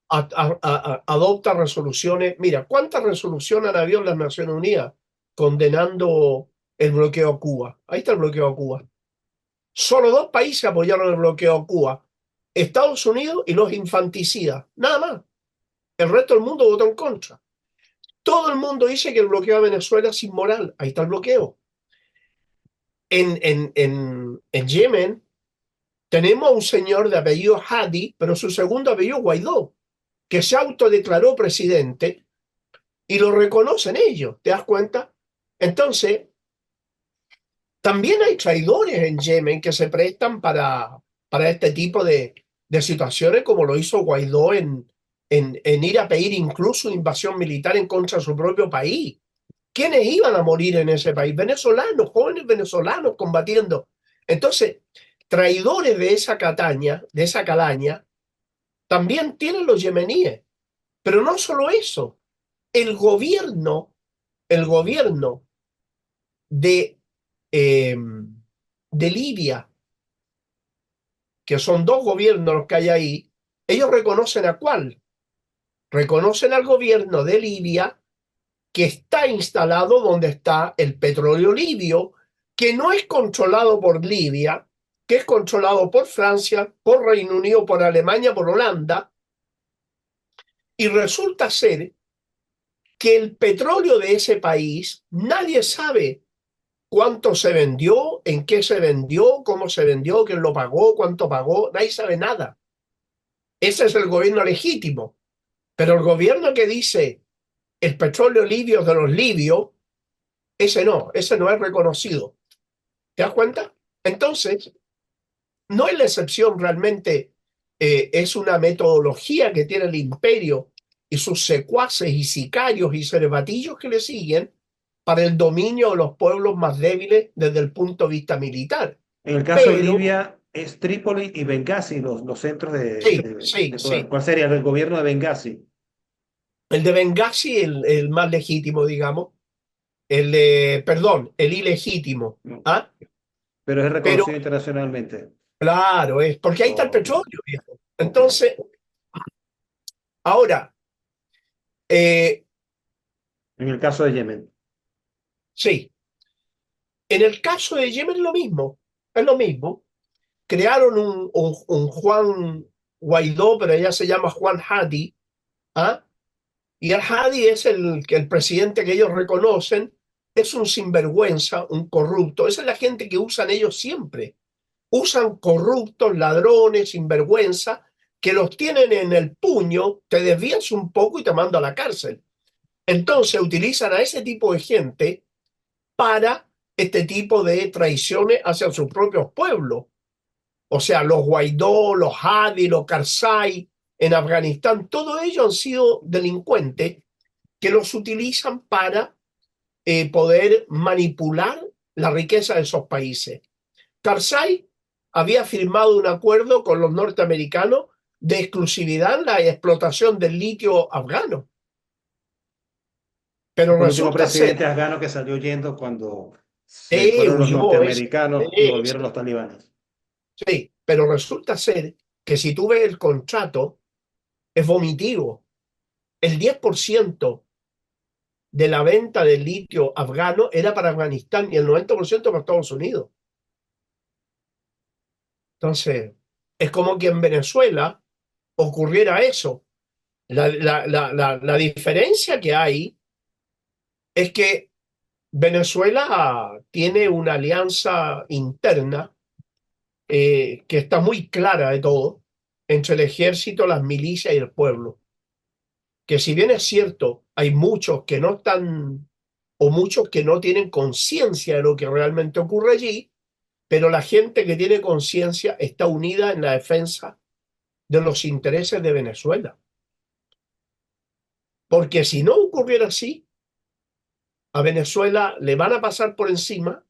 adopta resoluciones. Mira, ¿cuántas resoluciones han habido en las Naciones Unidas condenando el bloqueo a Cuba? Ahí está el bloqueo a Cuba. Solo dos países apoyaron el bloqueo a Cuba, Estados Unidos y los infanticidas, nada más. El resto del mundo votó en contra. Todo el mundo dice que el bloqueo a Venezuela es inmoral. Ahí está el bloqueo. En Yemen tenemos a un señor de apellido Hadi, pero su segundo apellido Guaidó, que se autodeclaró presidente y lo reconocen ellos. ¿Te das cuenta? Entonces, también hay traidores en Yemen que se prestan para este tipo de situaciones, como lo hizo Guaidó en ir a pedir incluso invasión militar en contra de su propio país. ¿Quiénes iban a morir en ese país? Venezolanos, jóvenes venezolanos combatiendo. Entonces, traidores de esa calaña, también tienen los yemeníes. Pero no solo eso, el gobierno, el gobierno de, eh, de Libia, que son dos gobiernos los que hay ahí, ellos reconocen a cuál. Reconocen al gobierno de Libia que está instalado donde está el petróleo libio, que no es controlado por Libia, que es controlado por Francia, por Reino Unido, por Alemania, por Holanda, y resulta ser que el petróleo de ese país nadie sabe cuánto se vendió, en qué se vendió, cómo se vendió, quién lo pagó, cuánto pagó, nadie sabe nada. Ese es el gobierno legítimo, pero el gobierno que dice el petróleo libio es de los libios, ese no es reconocido. ¿Te das cuenta? Entonces, no es la excepción realmente, es una metodología que tiene el imperio y sus secuaces y sicarios y cervatillos que le siguen para el dominio de los pueblos más débiles desde el punto de vista militar. En el caso de Pero, Libia, es Trípoli y Bengasi los centros Sí, sí, de poder. sí. ¿Cuál sería el gobierno de Bengasi? El de Benghazi, el más legítimo, digamos. Perdón, el ilegítimo. No, ¿Ah? pero es Pero reconocido internacionalmente. claro, es porque ahí está el Ok, petróleo, viejo. ok. Entonces, ahora, eh, En el caso de Yemen. sí, en el caso de Yemen lo mismo, es lo mismo. Crearon un Juan Guaidó, pero ella se llama Juan Hadi, ¿ah? Y el Hadi es el presidente que ellos reconocen, es un sinvergüenza, un corrupto. Esa es la gente que usan ellos siempre. Usan corruptos, ladrones, sinvergüenza, que los tienen en el puño, te desvías un poco y te mando a la cárcel. Entonces utilizan a ese tipo de gente para este tipo de traiciones hacia sus propios pueblos. O sea, los Guaidó, los Hadi, los Karzai en Afganistán, todos ellos han sido delincuentes que los utilizan para poder manipular la riqueza de esos países. Karzai había firmado un acuerdo con los norteamericanos de exclusividad en la explotación del litio afgano, pero Fue el último resulta ser, presidente afgano que salió huyendo cuando se fueron los huyó ese, norteamericanos y volvieron los talibanes. sí, pero resulta ser que si tú ves el contrato, es vomitivo. El 10% de la venta del litio afgano era para Afganistán y el 90% para Estados Unidos. Entonces, es como que en Venezuela ocurriera eso. La diferencia que hay es que Venezuela tiene una alianza interna que está muy clara de todo entre el ejército, las milicias y el pueblo. Que si bien es cierto, hay muchos que no están o muchos que no tienen conciencia de lo que realmente ocurre allí, pero la gente que tiene conciencia está unida en la defensa de los intereses de Venezuela. Porque si no ocurriera así, a Venezuela le van a pasar por encima,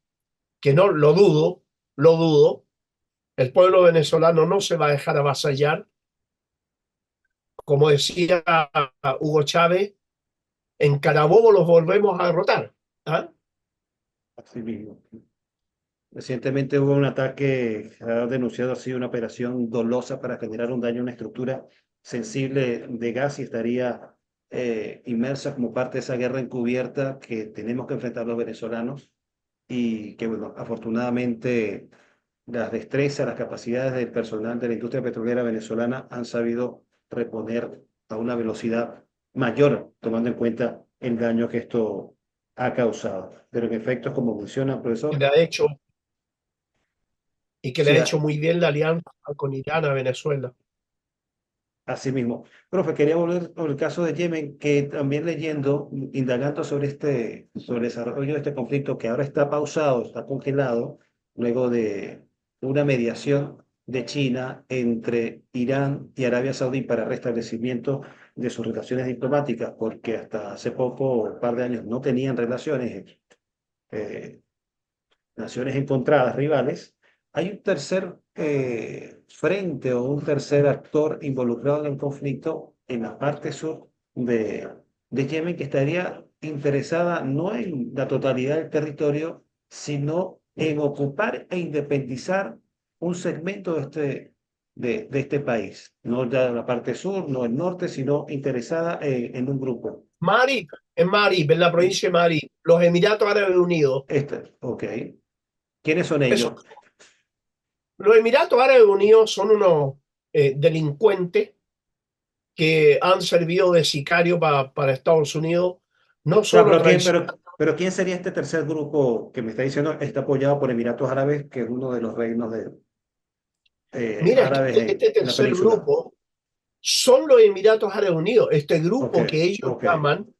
que no lo dudo, lo dudo. El pueblo venezolano no se va a dejar avasallar. Como decía Hugo Chávez, en Carabobo los volvemos a derrotar. ¿Ah? Así mismo. Recientemente hubo un ataque, se ha denunciado así una operación dolosa para generar un daño a una estructura sensible de gas y estaría inmersa como parte de esa guerra encubierta que tenemos que enfrentar los venezolanos y que, bueno, afortunadamente las destrezas, las capacidades del personal de la industria petrolera venezolana han sabido reponer a una velocidad mayor, tomando en cuenta el daño que esto ha causado. Pero en efecto, como menciona, Que profesor, le ha hecho, y que le sí, ha hecho muy bien la alianza con Irán a Venezuela. así mismo. Profe, quería volver sobre el caso de Yemen, que también leyendo, indagando sobre el desarrollo de este conflicto que ahora está pausado, está congelado, luego de una mediación de China entre Irán y Arabia Saudí para restablecimiento de sus relaciones diplomáticas, porque hasta hace poco, un par de años, no tenían relaciones. eh, naciones encontradas, rivales, hay un tercer frente o un tercer actor involucrado en el conflicto en la parte sur de Yemen que estaría interesada no en la totalidad del territorio, sino en ocupar e independizar un segmento de este país. No ya la parte sur, no el norte, sino interesada en un grupo. Marib, en Marib, en la provincia de Marib, los Emiratos Árabes Unidos. Ok. ¿Quiénes son Eso, ellos? los Emiratos Árabes Unidos son unos delincuentes que han servido de sicario para Estados Unidos, no Sea, solo traición. pero ¿quién sería este tercer grupo que me está diciendo está apoyado por Emiratos Árabes, que es uno de los reinos Mira, que árabes este en la tercer península? grupo son los Emiratos Árabes Unidos. Este Ok, grupo que ellos ok. llaman,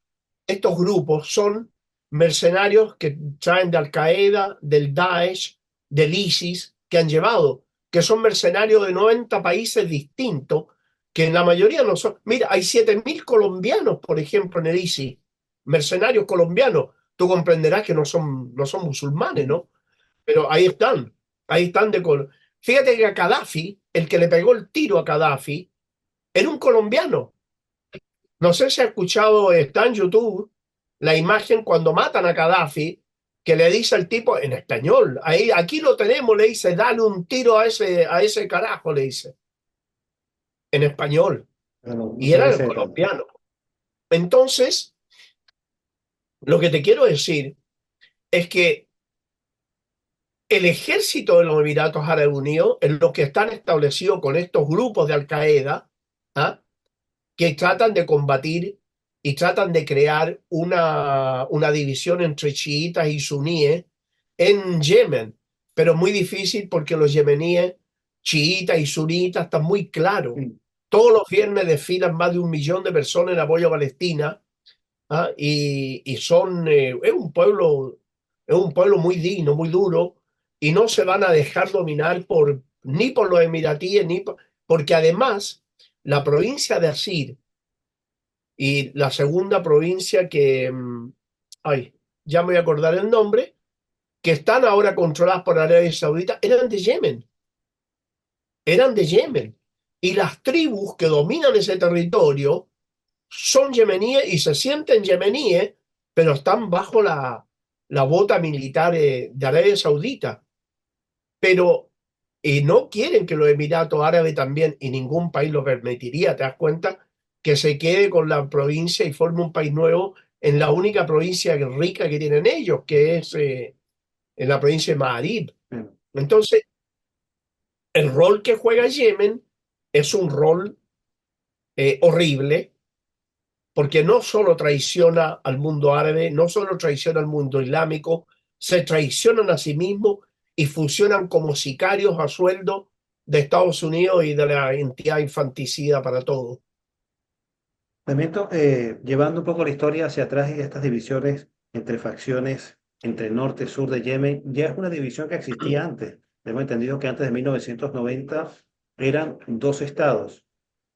estos grupos son mercenarios que traen de Al Qaeda, del Daesh, del ISIS, que han llevado, que son mercenarios de 90 países distintos, que en la mayoría no son. Mira, hay 7.000 colombianos, por ejemplo, en el ISIS, mercenarios colombianos. Tú comprenderás que no son musulmanes, ¿no? Pero ahí están de Fíjate que a Gaddafi, el que le pegó el tiro a Gaddafi, era un colombiano. No sé si ha escuchado, está en YouTube, la imagen cuando matan a Gaddafi, que le dice el tipo en español, ahí, aquí lo tenemos, le dice, dale un tiro a ese carajo, le dice, en español. Bueno, no Y sabía era el ese detalle. colombiano. Entonces, lo que te quiero decir es que el ejército de los Emiratos Árabes Unidos, en los que están establecidos con estos grupos de Al Qaeda, ¿ah? Que tratan de combatir y tratan de crear una división entre chiitas y suníes en Yemen, pero muy difícil porque los yemeníes, chiitas y sunitas, están muy claros. Mm. Todos los viernes desfilan más de 1 millón de personas en apoyo a Palestina, ¿ah? Y son, es un pueblo muy digno, muy duro, y no se van a dejar dominar ni por los emiratíes, porque además la provincia de Asir y la segunda provincia ay, ya me voy a acordar el nombre, que están ahora controladas por Arabia Saudita, eran de Yemen. Y las tribus que dominan ese territorio son yemeníes y se sienten yemeníes, pero están bajo la bota militar de Arabia Saudita. Pero no quieren que los Emiratos Árabes también, y ningún país lo permitiría, ¿te das cuenta? Que se quede con la provincia y forme un país nuevo en la única provincia rica que tienen ellos, que es en la provincia de Ma'arib. Bueno, Entonces, el rol que juega Yemen es un rol horrible, porque no solo traiciona al mundo árabe, no solo traiciona al mundo islámico, se traicionan a sí mismos y funcionan como sicarios a sueldo de Estados Unidos y de la entidad infanticida para todo. también llevando un poco la historia hacia atrás y estas divisiones entre facciones, entre norte y sur de Yemen, ya es una división que existía antes. Hemos entendido que antes de 1990 eran dos estados.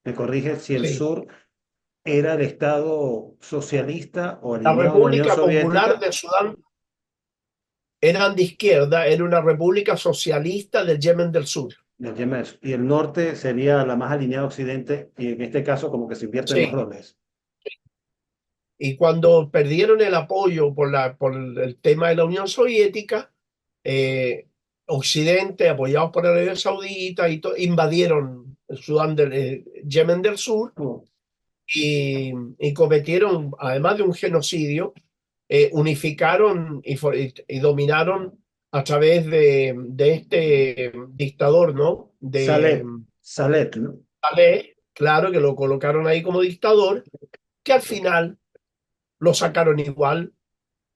Me corrige si el Sí. sur era el estado socialista o La alineado a la Unión República Popular Soviética. de Sudán eran de izquierda, era una república socialista del Yemen del Sur. Del Yemen, y el norte sería la más alineada a Occidente, y en este caso como que se invierten los Sí. roles. Y cuando perdieron el apoyo por el tema de la Unión Soviética, eh, Occidente, apoyados por Arabia Saudita, invadieron el Yemen del Sur Oh, y cometieron, además de un genocidio, unificaron y dominaron a través de este dictador, ¿no? De Salet, Salet, ¿no? Saleh, claro que lo colocaron ahí como dictador, que al final lo sacaron igual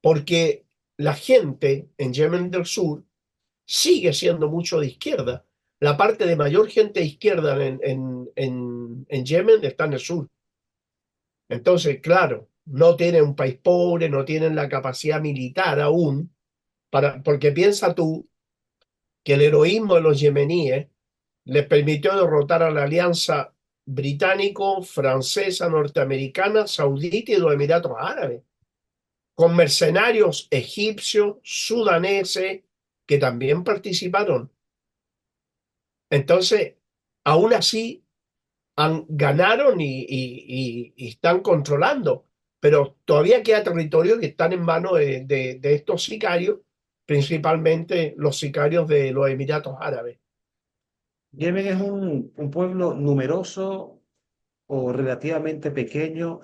porque la gente en Yemen del Sur sigue siendo mucho de izquierda. La parte de mayor gente de izquierda en Yemen está en el sur. Entonces, claro, no tienen un país pobre, no tienen la capacidad militar aún, porque piensa tú que el heroísmo de los yemeníes les permitió derrotar a la alianza británico, francesa, norteamericana, saudita y los Emiratos Árabes, con mercenarios egipcios, sudaneses, que también participaron. Entonces, aún así, ganaron y están controlando, pero todavía queda territorio que están en manos de estos sicarios, principalmente los sicarios de los Emiratos Árabes. Yemen es un pueblo numeroso o relativamente pequeño.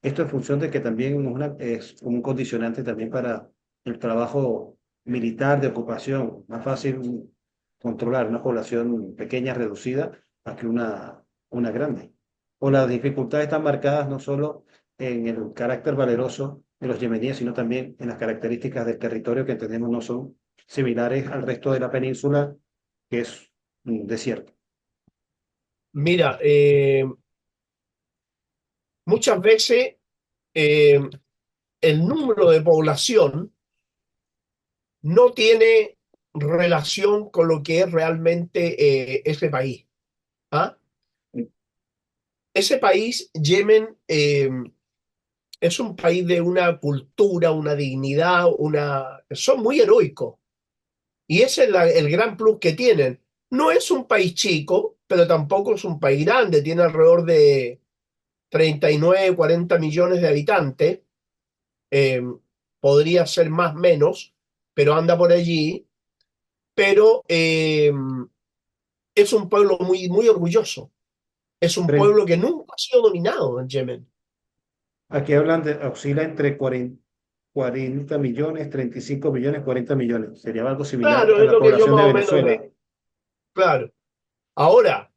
Esto en función de que también es un condicionante también para el trabajo militar de ocupación. Más fácil controlar una población pequeña, reducida, a que una grande. O las dificultades están marcadas no solo en el carácter valeroso de los yemeníes, sino también en las características del territorio que entendemos no son similares al resto de la península, que es un desierto. Mira, muchas veces eh, el número de población no tiene relación con lo que es realmente ese país. ¿Ah? Ese país, Yemen, es un país de una cultura, una dignidad, son muy heroicos. Y ese es el gran plus que tienen. No es un país chico, pero tampoco es un país grande. Tiene alrededor de 39, 40 millones de habitantes. Eh, Podría ser más menos, pero anda por allí. Pero es un pueblo muy, muy orgulloso. Es un Tren- pueblo que nunca ha sido dominado en Yemen. Aquí hablan de, oscila entre 40 millones, 35 millones, 40 millones. Sería algo similar Claro, a es la lo que yo población más de o menos Venezuela. veo. Claro. Ahora,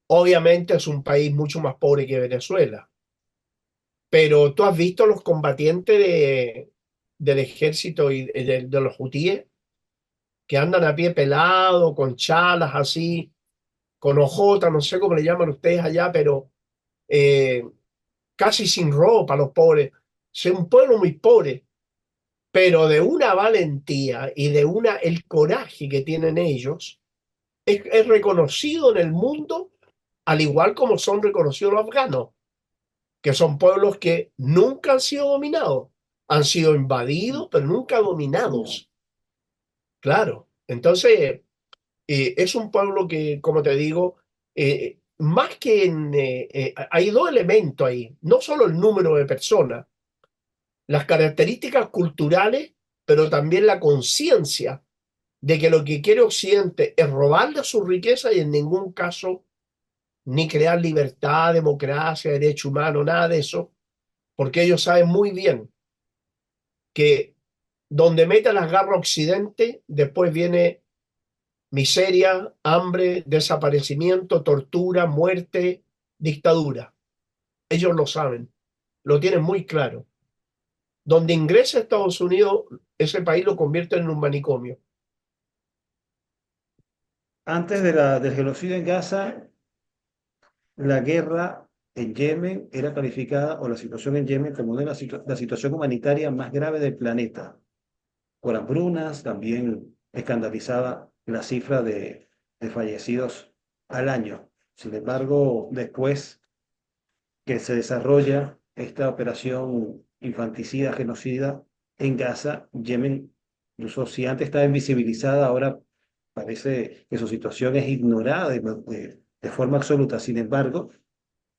obviamente es un país mucho más pobre que Venezuela. Pero tú has visto los combatientes del ejército y de los hutíes que andan a pie pelado, con chalas así, con ojotas, no sé cómo le llaman ustedes allá, pero eh, casi sin ropa, los pobres. Es un pueblo muy pobre, pero de una valentía y de el coraje que tienen ellos, es reconocido en el mundo, al igual como son reconocidos los afganos, que son pueblos que nunca han sido dominados, han sido invadidos, pero nunca dominados. Claro. Entonces, es un pueblo que, como te digo, más que hay dos elementos ahí, no solo el número de personas, las características culturales, pero también la conciencia de que lo que quiere Occidente es robarle su riqueza y en ningún caso ni crear libertad, democracia, derecho humano, nada de eso, porque ellos saben muy bien que donde meta las garras Occidente, después viene miseria, hambre, desaparecimiento, tortura, muerte, dictadura. Ellos lo saben, lo tienen muy claro. Donde ingresa Estados Unidos, ese país lo convierte en un manicomio. Antes del genocidio en Gaza, la guerra en Yemen era calificada, o la situación en Yemen, como una de la situación humanitaria más grave del planeta. Por hambrunas, también escandalizaba la cifra de fallecidos al año. Sin embargo, después que se desarrolla esta operación infanticida, genocida en Gaza, Yemen, incluso si antes estaba invisibilizada, ahora parece que su situación es ignorada de forma absoluta. Sin embargo,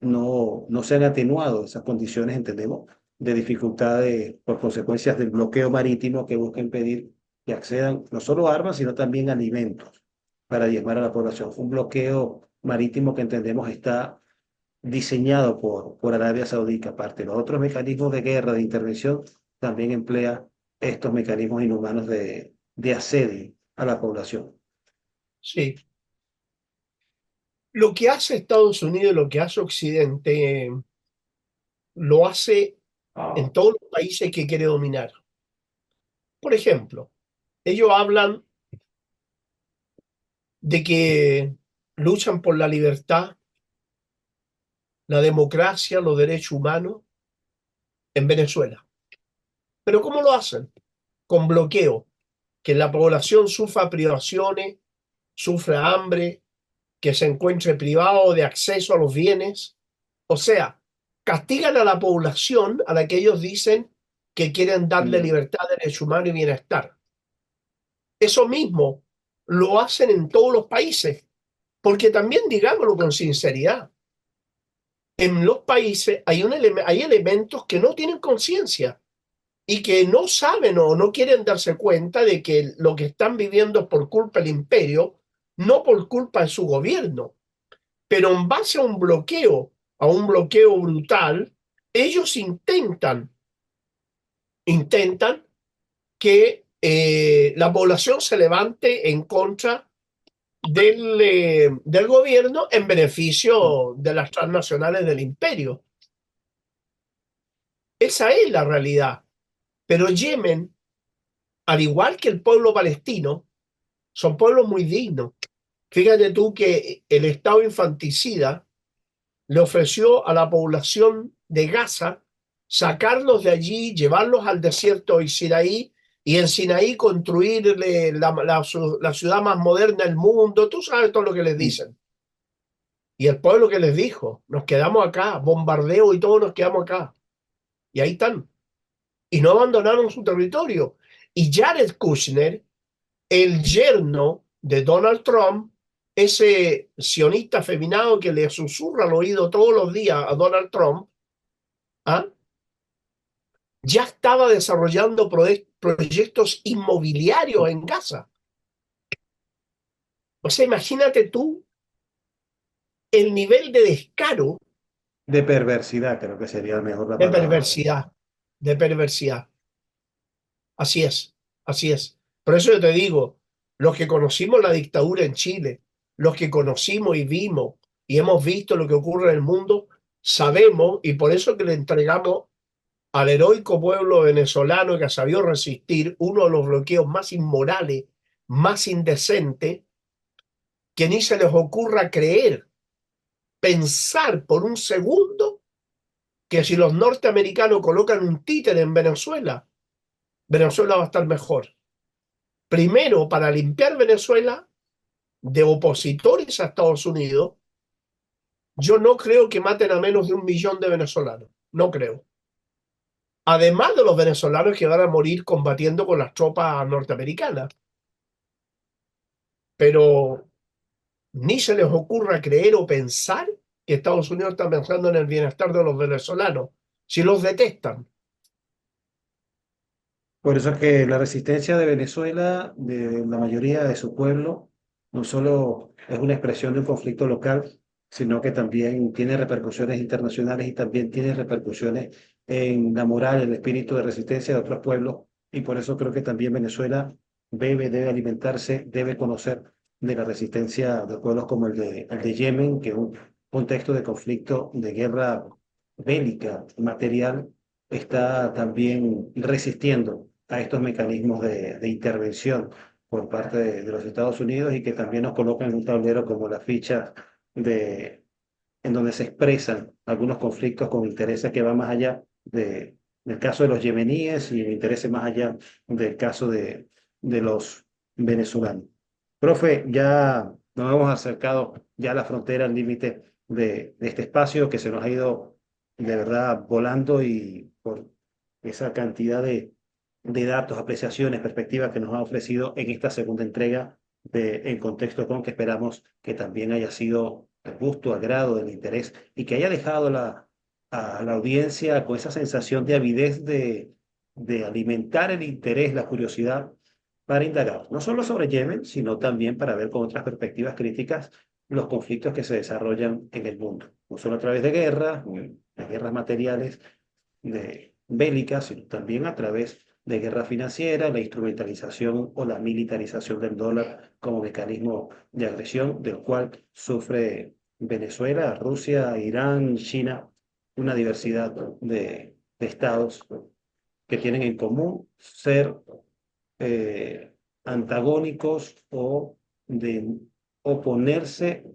no se han atenuado esas condiciones, entendemos, de dificultades por consecuencias del bloqueo marítimo que busca impedir que accedan no solo a armas, sino también a alimentos para diezmar a la población. Un bloqueo marítimo que entendemos está diseñado por Arabia Saudita. Aparte, los otros mecanismos de guerra, de intervención, también emplea estos mecanismos inhumanos de asedio a la población. Sí. Lo que hace Estados Unidos, lo que hace Occidente, lo hace en todos los países que quiere dominar. Por ejemplo, ellos hablan de que luchan por la libertad, la democracia, los derechos humanos en Venezuela. Pero ¿cómo lo hacen? Con bloqueo, que la población sufra privaciones, sufra hambre, que se encuentre privado de acceso a los bienes. O sea, castigan a la población a la que ellos dicen que quieren darle Mm. libertad, derecho humano y bienestar. Eso mismo lo hacen en todos los países, porque también digámoslo con sinceridad, en los países hay elementos que no tienen conciencia y que no saben o no quieren darse cuenta de que lo que están viviendo es por culpa del imperio, no por culpa de su gobierno, pero en base a un bloqueo brutal, ellos intentan que la población se levante en contra del gobierno en beneficio de las transnacionales del imperio. Esa es la realidad. Pero Yemen, al igual que el pueblo palestino, son pueblos muy dignos. Fíjate tú que el Estado infanticida le ofreció a la población de Gaza sacarlos de allí, llevarlos al desierto de Sinaí y en Sinaí construirle la ciudad más moderna del mundo. Tú sabes todo lo que les Mm. dicen. Y el pueblo que les dijo, nos quedamos acá, bombardeo y todos nos quedamos acá. Y ahí están. Y no abandonaron su territorio. Y Jared Kushner, el yerno de Donald Trump, ese sionista afeminado que le susurra al oído todos los días a Donald Trump, ¿ah? Ya estaba desarrollando proyectos inmobiliarios en Gaza. O sea, imagínate tú el nivel de descaro, De perversidad, creo que sería mejor la de palabra. perversidad, de perversidad. Así es, así es. Por eso yo te digo, los que conocimos la dictadura en Chile, los que conocimos y vimos y hemos visto lo que ocurre en el mundo, sabemos, y por eso que le entregamos al heroico pueblo venezolano que ha sabido resistir uno de los bloqueos más inmorales, más indecentes, que ni se les ocurra creer, pensar por un segundo que si los norteamericanos colocan un títere en Venezuela, Venezuela va a estar mejor. Primero, para limpiar Venezuela de opositores a Estados Unidos, yo no creo que maten a menos de 1 millón de venezolanos. No creo. Además de los venezolanos que van a morir combatiendo con las tropas norteamericanas. Pero ni se les ocurra creer o pensar que Estados Unidos está pensando en el bienestar de los venezolanos, si los detestan. Por eso es que la resistencia de Venezuela, de la mayoría de su pueblo, no solo es una expresión de un conflicto local, sino que también tiene repercusiones internacionales y también tiene repercusiones en la moral, el espíritu de resistencia de otros pueblos. Y por eso creo que también Venezuela debe alimentarse, debe conocer de la resistencia de pueblos como el de Yemen, que es un contexto de conflicto, de guerra bélica, material, está también resistiendo a estos mecanismos de intervención por parte de los Estados Unidos y que también nos colocan en un tablero como la ficha de, en donde se expresan algunos conflictos con intereses que van más allá del caso de los yemeníes y intereses más allá del caso de los venezolanos. Profe, ya nos hemos acercado ya a la frontera, al límite de este espacio que se nos ha ido de verdad volando y por esa cantidad de datos, apreciaciones, perspectivas que nos ha ofrecido en esta segunda entrega de En Contexto Con, que esperamos que también haya sido del gusto, agrado, del interés y que haya dejado a la audiencia con esa sensación de avidez de alimentar el interés, la curiosidad para indagar, no solo sobre Yemen, sino también para ver con otras perspectivas críticas los conflictos que se desarrollan en el mundo, no solo a través de guerras, de guerras materiales, de bélicas, sino también a través de guerra financiera, la instrumentalización o la militarización del dólar como mecanismo de agresión, del cual sufre Venezuela, Rusia, Irán, China, una diversidad de estados que tienen en común ser eh, antagónicos o de oponerse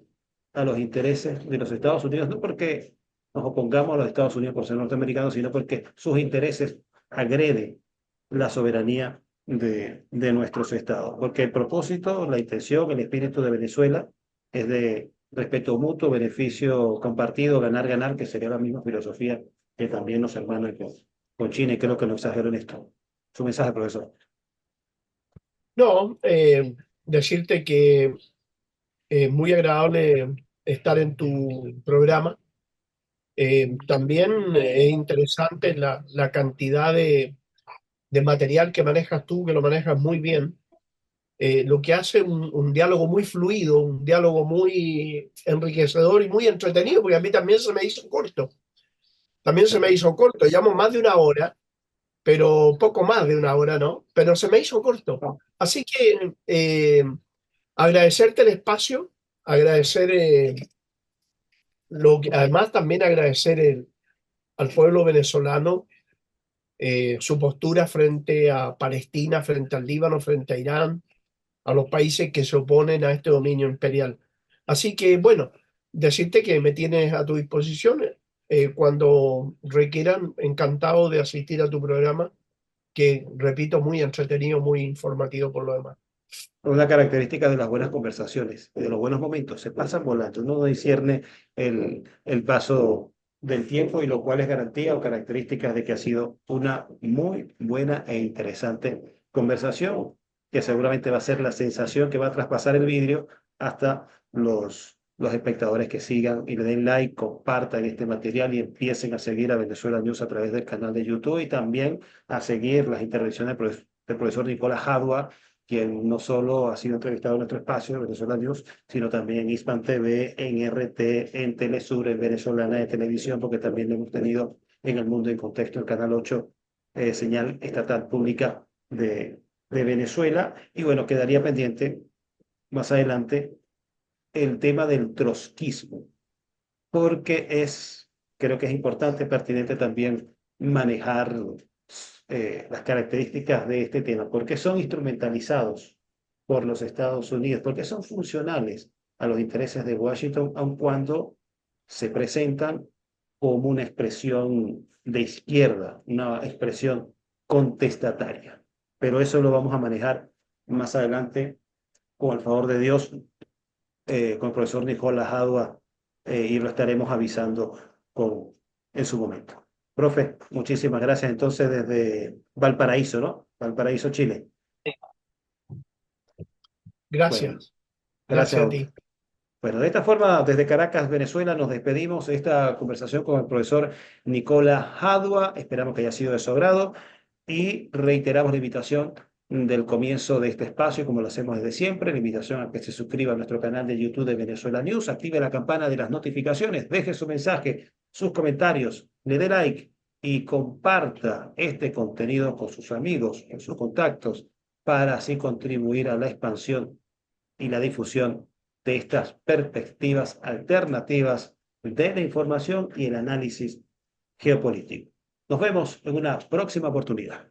a los intereses de los Estados Unidos, no porque nos opongamos a los Estados Unidos por ser norteamericanos, sino porque sus intereses agreden la soberanía de nuestros estados. Porque el propósito, la intención, el espíritu de Venezuela es de respeto mutuo, beneficio compartido, ganar, ganar, que sería la misma filosofía que también nos hermana con China, y creo que no exagero en esto. Su mensaje, profesor. No, decirte que es muy agradable estar en tu programa. También es interesante la cantidad de material que manejas tú, que lo manejas muy bien, lo que hace un diálogo muy fluido, un diálogo muy enriquecedor y muy entretenido, porque a mí también se me hizo corto. También se me hizo corto. Llevamos más de 1 hora, pero poco más de 1 hora, ¿no? Pero se me hizo corto. Así que agradecerte el espacio, agradecer además también agradecer al pueblo venezolano su postura frente a Palestina, frente al Líbano, frente a Irán, a los países que se oponen a este dominio imperial. Así que, bueno, decirte que me tienes a tu disposición cuando requieran, encantado de asistir a tu programa, que, repito, muy entretenido, muy informativo por lo demás. Una característica de las buenas conversaciones, de los buenos momentos, se pasan volando. Uno no discierne el paso del tiempo y lo cual es garantía o características de que ha sido una muy buena e interesante conversación, que seguramente va a ser la sensación que va a traspasar el vidrio hasta los espectadores que sigan y le den like, compartan este material y empiecen a seguir a Venezuela News a través del canal de YouTube y también a seguir las intervenciones del profesor Nicolás Jadua, quien no solo ha sido entrevistado en nuestro espacio, Venezuela News, sino también en Hispan TV, en RT, en Telesur, en Venezolana de Televisión, porque también lo hemos tenido en El Mundo en Contexto, el Canal 8, señal estatal pública de Venezuela. Y bueno, quedaría pendiente más adelante el tema del trotskismo, porque creo que es importante, pertinente también manejar las características de este tema, porque son instrumentalizados por los Estados Unidos, porque son funcionales a los intereses de Washington, aun cuando se presentan como una expresión de izquierda, una expresión contestataria. Pero eso lo vamos a manejar más adelante, con el favor de Dios, con el profesor Nicolás Jadua, y lo estaremos avisando en su momento. Profe, muchísimas gracias entonces desde Valparaíso, ¿no? Valparaíso, Chile. Bueno, Gracias, gracias gracias a a usted. ti. Bueno, de esta forma, desde Caracas, Venezuela, nos despedimos de esta conversación con el profesor Nicolás Jadua. Esperamos que haya sido de su agrado y reiteramos la invitación del comienzo de este espacio, como lo hacemos desde siempre, la invitación a que se suscriba a nuestro canal de YouTube de Venezuela News, active la campana de las notificaciones, deje su mensaje, sus comentarios, le dé like y comparta este contenido con sus amigos, con sus contactos, para así contribuir a la expansión y la difusión de estas perspectivas alternativas de la información y el análisis geopolítico. Nos vemos en una próxima oportunidad.